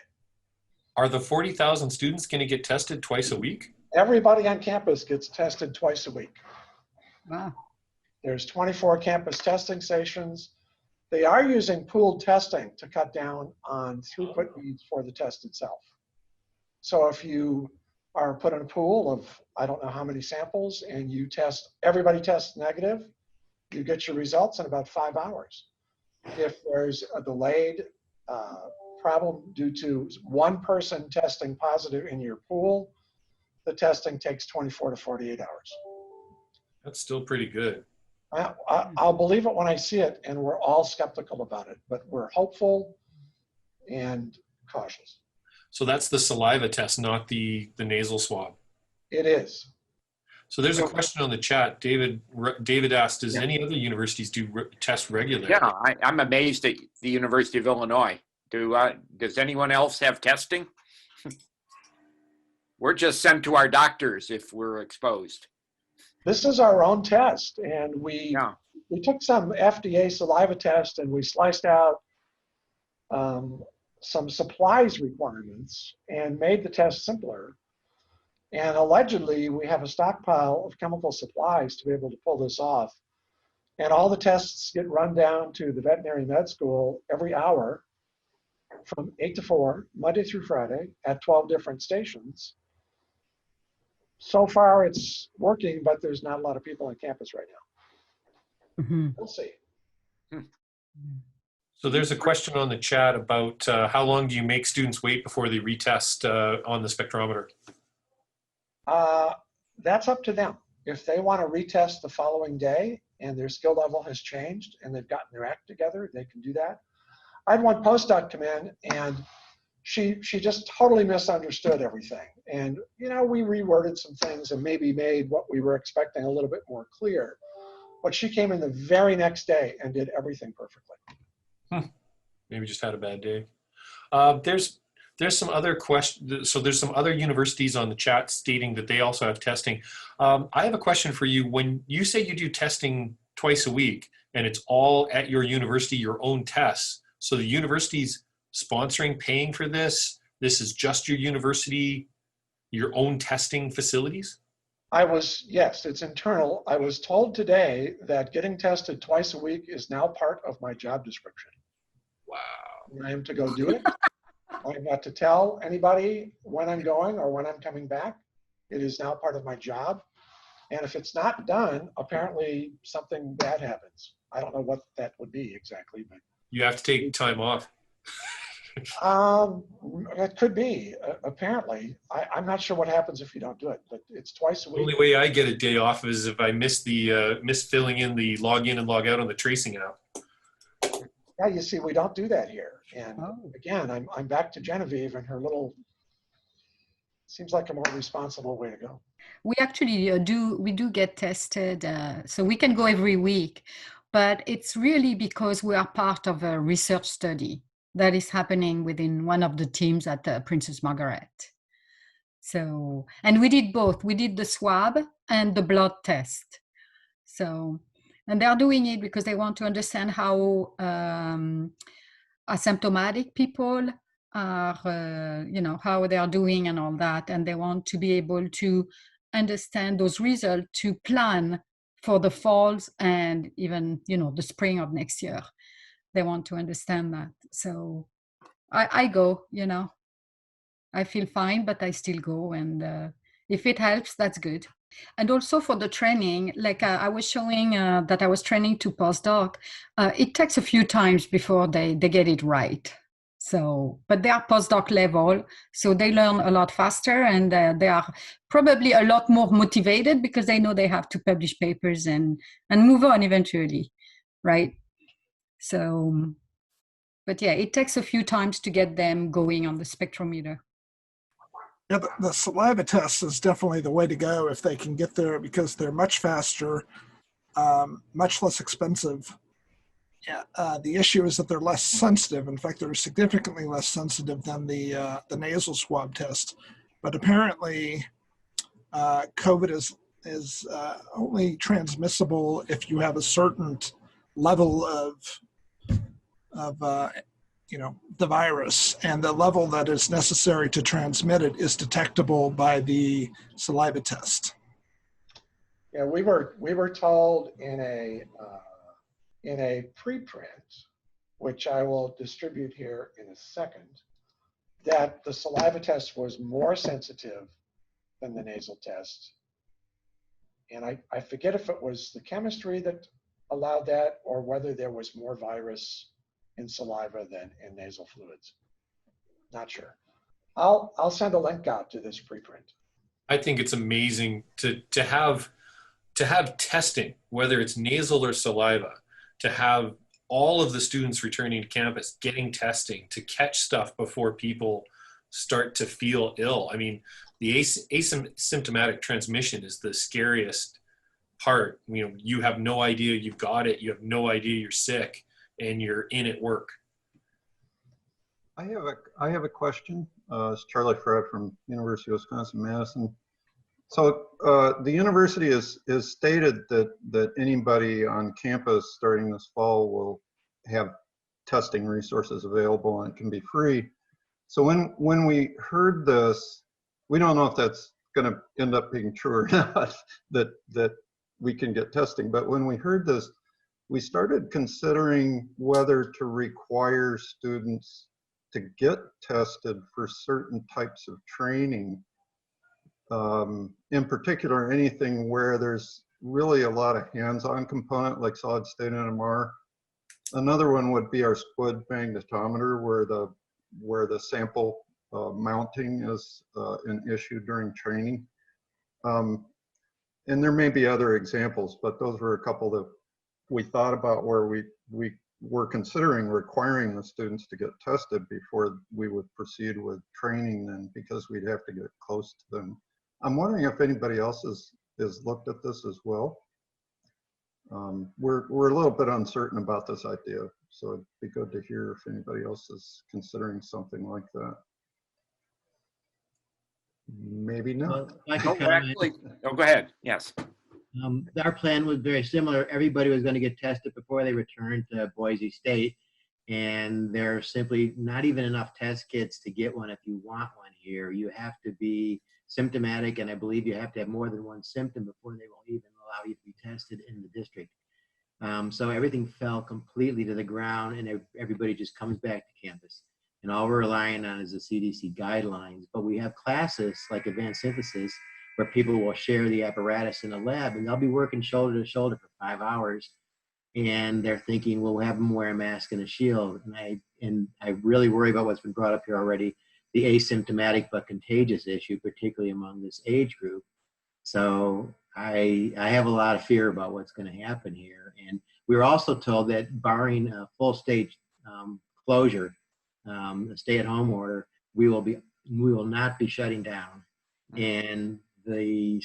Are the 40,000 students going to get tested twice a week? Everybody on campus gets tested twice a week. Wow. There's 24 campus testing stations. They are using pooled testing to cut down on throughput needs for the test itself. So if you are put in a pool of, I don't know how many samples, and everybody tests negative, you get your results in about 5 hours. If there's a delayed problem due to one person testing positive in your pool, the testing takes 24 to 48 hours. That's still pretty good. I'll believe it when I see it, and we're all skeptical about it, but we're hopeful and cautious. So that's the saliva test, not the nasal swab. It is. So there's a question on the chat. David asked, does any other universities do test regularly? Yeah, I'm amazed at the University of Illinois. Does anyone else have testing? We're just sent to our doctors if we're exposed. This is our own test, and we took some FDA saliva test and we sliced out some supplies requirements and made the test simpler. And allegedly, we have a stockpile of chemical supplies to be able to pull this off. And all the tests get run down to the veterinary med school every hour from 8 to 4, Monday through Friday, at 12 different stations. So far, it's working, but there's not a lot of people on campus right now. Mm-hmm. We'll see. So there's a question on the chat about how long do you make students wait before they retest on the spectrometer? That's up to them. If they want to retest the following day and their skill level has changed and they've gotten their act together, they can do that. I had one postdoc come in, and she just totally misunderstood everything. And, we reworded some things and maybe made what we were expecting a little bit more clear. But she came in the very next day and did everything perfectly. Maybe just had a bad day. There's some other questions. So there's some other universities on the chat stating that they also have testing. I have a question for you. When you say you do testing twice a week and it's all at your university, your own tests, so the university's sponsoring, paying for this, this is just your university, your own testing facilities? Yes, it's internal. I was told today that getting tested twice a week is now part of my job description. Wow. I am to go do it. I'm not to tell anybody when I'm going or when I'm coming back. It is now part of my job. And if it's not done, apparently something bad happens. I don't know what that would be exactly, but You have to take time off. it could be. Apparently, I'm not sure what happens if you don't do it, but it's twice a The week. only way I get a day off is if I miss filling in the log in and log out on the tracing app. Yeah, you see, we don't do that here. And again, I'm back to Geneviève and her little, seems like a more responsible way to go. We actually do get tested, so we can go every week, but it's really because we are part of a research study that is happening within one of the teams at Princess Margaret. So, and we did both. We did the swab and the blood test. So, and they are doing it because they want to understand how asymptomatic people are, how they are doing and all that. And they want to be able to understand those results to plan for the falls and even, the spring of next year. They want to understand that. So I go, I feel fine, but I still go. And if it helps, that's good. And also for the training, like I was showing that I was training to postdoc, it takes a few times before they get it right. So, but they are postdoc level, so they learn a lot faster, and they are probably a lot more motivated because they know they have to publish papers and move on eventually, right? So, but yeah, it takes a few times to get them going on the spectrometer. Yeah, the saliva test is definitely the way to go if they can get there, because they're much faster, much less expensive. Yeah, the issue is that they're less sensitive. In fact, they're significantly less sensitive than the nasal swab test. But apparently, COVID is only transmissible if you have a certain level of the virus, and the level that is necessary to transmit it is detectable by the saliva test. Yeah, we were told in a preprint, which I will distribute here in a second, that the saliva test was more sensitive than the nasal test. And I forget if it was the chemistry that allowed that or whether there was more virus in saliva than in nasal fluids. Not sure. I'll send a link out to this preprint. I think it's amazing to have testing, whether it's nasal or saliva, to have all of the students returning to campus getting testing to catch stuff before people start to feel ill. I mean, the asymptomatic transmission is the scariest part. You have no idea you've got it. You have no idea you're sick, and you're in at work. I have a question. It's Charlie Fred from University of Wisconsin-Madison. So the university has stated that anybody on campus starting this fall will have testing resources available and can be free. So when we heard this, we don't know if that's going to end up being true or not, that we can get testing. But when we heard this, we started considering whether to require students to get tested for certain types of training. In particular, anything where there's really a lot of hands-on component, like solid state NMR. Another one would be our squid magnetometer, where the sample mounting is an issue during training. And there may be other examples, but those were a couple that we thought about where we were considering requiring the students to get tested before we would proceed with training them, because we'd have to get close to them. I'm wondering if anybody else has looked at this as well. We're a little bit uncertain about this idea, so it'd be good to hear if anybody else is considering something like that. Maybe not. Go ahead. Yes. Our plan was very similar. Everybody was going to get tested before they returned to Boise State, and there's simply not even enough test kits to get one if you want one here. You have to be symptomatic, and I believe you have to have more than one symptom before they will even allow you to be tested in the district. So everything fell completely to the ground, and everybody just comes back to campus. And all we're relying on is the CDC guidelines. But we have classes like advanced synthesis where people will share the apparatus in a lab, and they'll be working shoulder to shoulder for 5 hours. And they're thinking, well, we'll have them wear a mask and a shield. And I really worry about what's been brought up here already, the asymptomatic but contagious issue, particularly among this age group. So I have a lot of fear about what's going to happen here. And we were also told that barring a full state closure, a stay-at-home order, we will not be shutting down. And the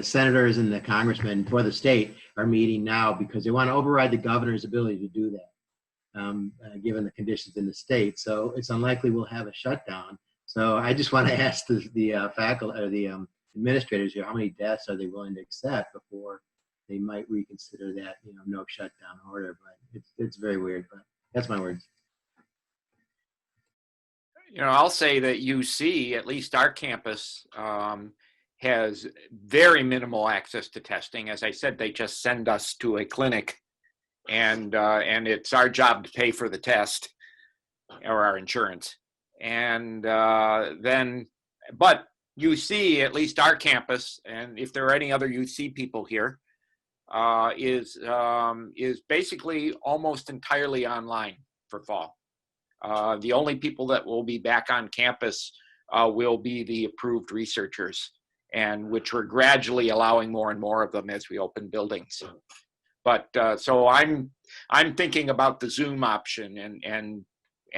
senators and the congressmen for the state are meeting now because they want to override the governor's ability to do that, given the conditions in the state. So it's unlikely we'll have a shutdown. So I just want to ask the faculty or the administrators here, how many deaths are they willing to accept before they might reconsider that, no shutdown order? But it's very weird, but that's my words. I'll say that UC, at least our campus, has very minimal access to testing. As I said, they just send us to a clinic, and it's our job to pay for the test or our insurance. And but UC, at least our campus, and if there are any other UC people here, is basically almost entirely online for fall. The only people that will be back on campus will be the approved researchers, and which we're gradually allowing more and more of them as we open buildings. But so I'm thinking about the Zoom option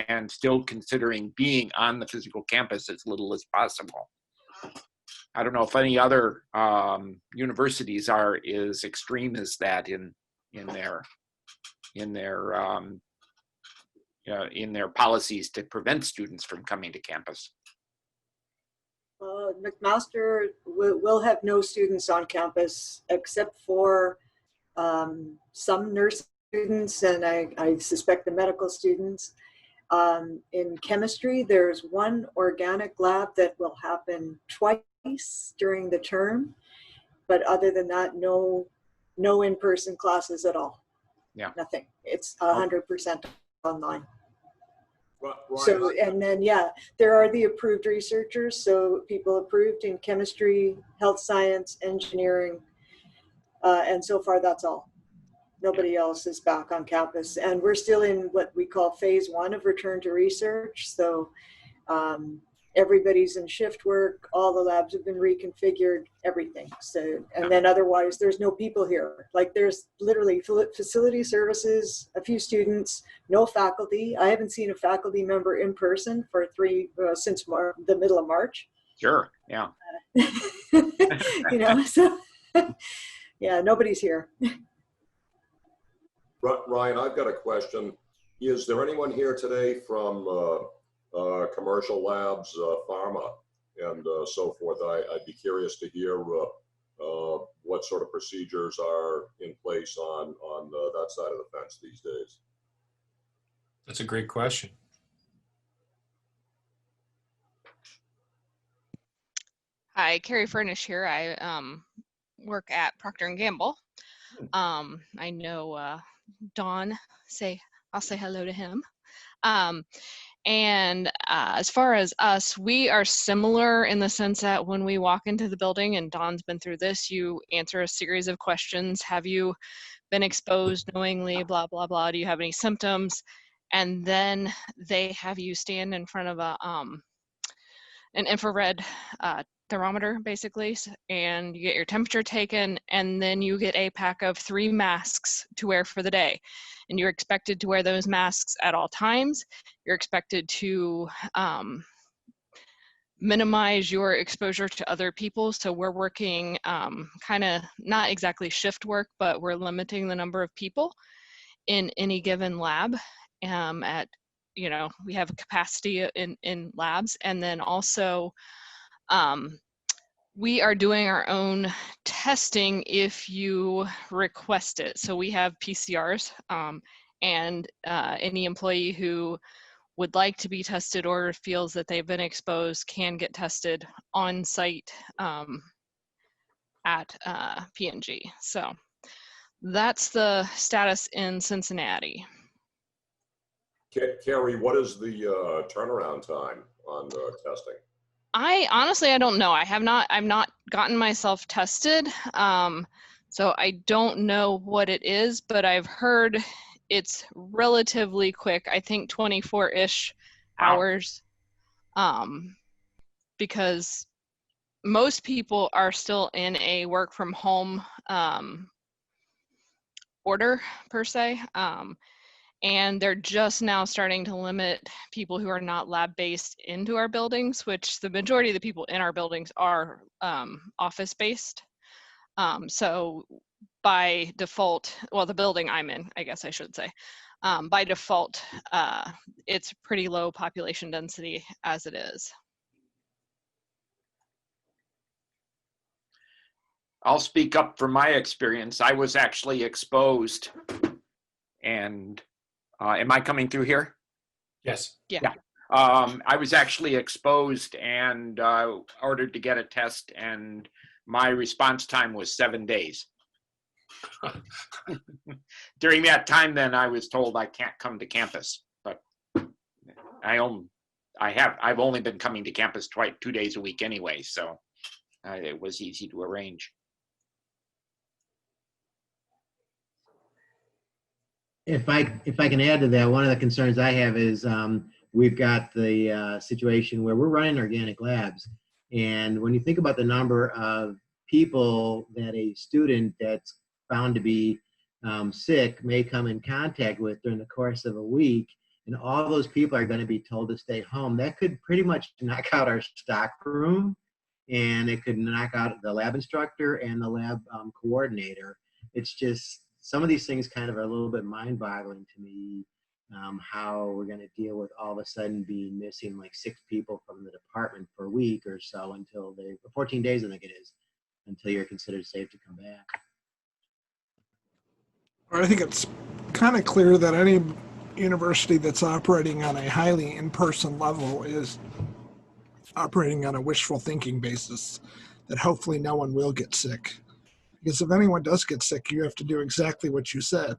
and still considering being on the physical campus as little as possible. I don't know if any other universities are as extreme as that in their policies to prevent students from coming to campus. McMaster will have no students on campus except for some nurse students, and I suspect the medical students. In chemistry, there's one organic lab that will happen twice during the term, but other than that, no in-person classes at all. Yeah. Nothing. It's 100% online. Right. So, and then, there are the approved researchers. So people approved in chemistry, health science, engineering, and so far that's all. Nobody else is back on campus. And we're still in what we call phase 1 of return to research. So everybody's in shift work. All the labs have been reconfigured, everything. So, and then otherwise there's no people here. Like there's literally facility services, a few students, no faculty. I haven't seen a faculty member in person for since the middle of March. Sure, yeah. So yeah, nobody's here. Ryan, I've got a question. Is there anyone here today from commercial labs, pharma, and so forth? I'd be curious to hear what sort of procedures are in place on that side of the fence these days. That's a great question. Hi, Carrie Furnish here. I work at Procter & Gamble. I know Don, I'll say hello to him. And as far as us, we are similar in the sense that when we walk into the building, and Don's been through this, you answer a series of questions. Have you been exposed knowingly, blah, blah, blah. Do you have any symptoms? And then they have you stand in front of an infrared thermometer, basically, and you get your temperature taken, and then you get a pack of 3 masks to wear for the day. And you're expected to wear those masks at all times. You're expected to minimize your exposure to other people. So we're working kind of not exactly shift work, but we're limiting the number of people in any given lab we have a capacity in labs. And then also we are doing our own testing if you request it. So we have PCRs, and any employee who would like to be tested or feels that they've been exposed can get tested on site at P&G. So that's the status in Cincinnati. Carrie, what is the turnaround time on testing? I don't know. I've not gotten myself tested. So I don't know what it is, but I've heard it's relatively quick. I think 24-ish hours. Because most people are still in a work from home order per se. And they're just now starting to limit people who are not lab-based into our buildings, which the majority of the people in our buildings are office-based. So by default, well, the building I'm in, I guess I should say, by default, it's pretty low population density as it is. I'll speak up from my experience. I was actually exposed, and am I coming through here? Yes. Yeah. I was actually exposed and ordered to get a test, and my response time was 7 days. During that time, then I was told I can't come to campus, but I've only been coming to campus 2 days a week anyway, so it was easy to arrange. If I can add to that, one of the concerns I have is we've got the situation where we're running organic labs, and when you think about the number of people that a student that's found to be sick may come in contact with during the course of a week, and all those people are going to be told to stay home, that could pretty much knock out our stock room, and it could knock out the lab instructor and the lab coordinator. It's just, some of these things kind of are a little bit mind-boggling to me, how we're going to deal with all of a sudden being missing like 6 people from the department for a week or so until 14 days I think it is, until you're considered safe to come back. I think it's kind of clear that any university that's operating on a highly in-person level is operating on a wishful thinking basis, that hopefully no one will get sick. Because if anyone does get sick, you have to do exactly what you said.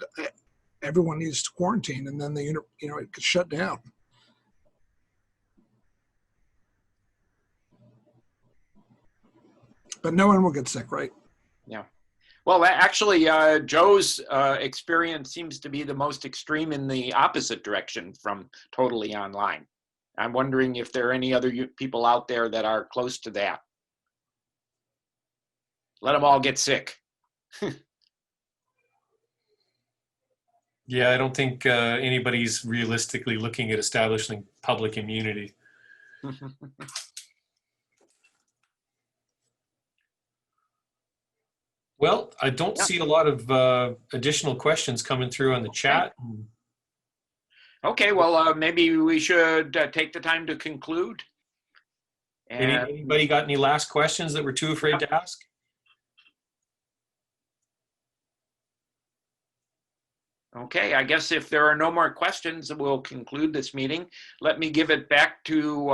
Everyone needs to quarantine, and then it gets shut down. But no one will get sick, right? Yeah. Well, actually, Joe's experience seems to be the most extreme in the opposite direction from totally online. I'm wondering if there are any other people out there that are close to that. Let them all get sick. Yeah, I don't think anybody's realistically looking at establishing public immunity. Well, I don't see a lot of additional questions coming through on the chat. Okay, well, maybe we should take the time to conclude. Anybody got any last questions that we're too afraid to ask? Okay, I guess if there are no more questions, we'll conclude this meeting. Let me give it back to,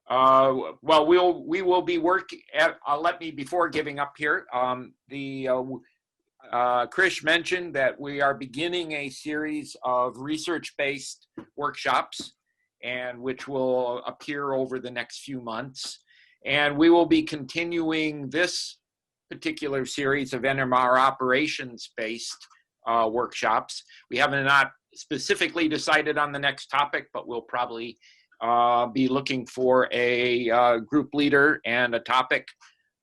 well, we will be working at, let me, before giving up here, Krish mentioned that we are beginning a series of research-based workshops, and which will appear over the next few months. And we will be continuing this particular series of NMR operations-based workshops. We haven't not specifically decided on the next topic, but we'll probably be looking for a group leader and a topic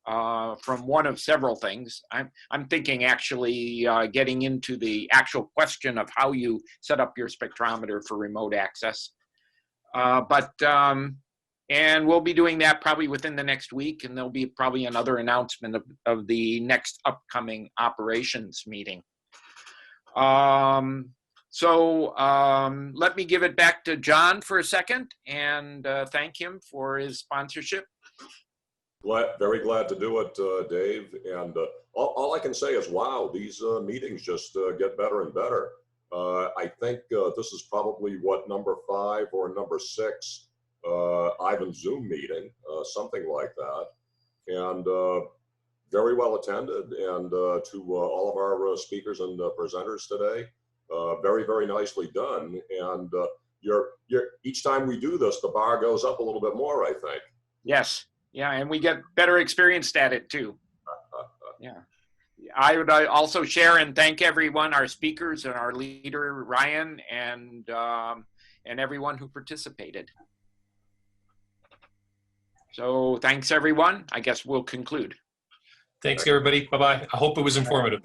from one of several things. I'm thinking actually getting into the actual question of how you set up your spectrometer for remote access. And we'll be doing that probably within the next week, and there'll be probably another announcement of the next upcoming operations meeting. Let me give it back to John for a second and thank him for his sponsorship. Very glad to do it, Dave. And all I can say is, wow, these meetings just get better and better. I think this is probably what, number 5 or number 6 Ivan Zoom meeting, something like that. And very well attended, and to all of our speakers and presenters today, very, very nicely done. And each time we do this, the bar goes up a little bit more, I think. Yes. Yeah, and we get better experienced at it too. Yeah. I would also share and thank everyone, our speakers and our leader, Ryan, and everyone who participated. So thanks, everyone. I guess we'll conclude. Thanks, everybody. Bye-bye. I hope it was informative.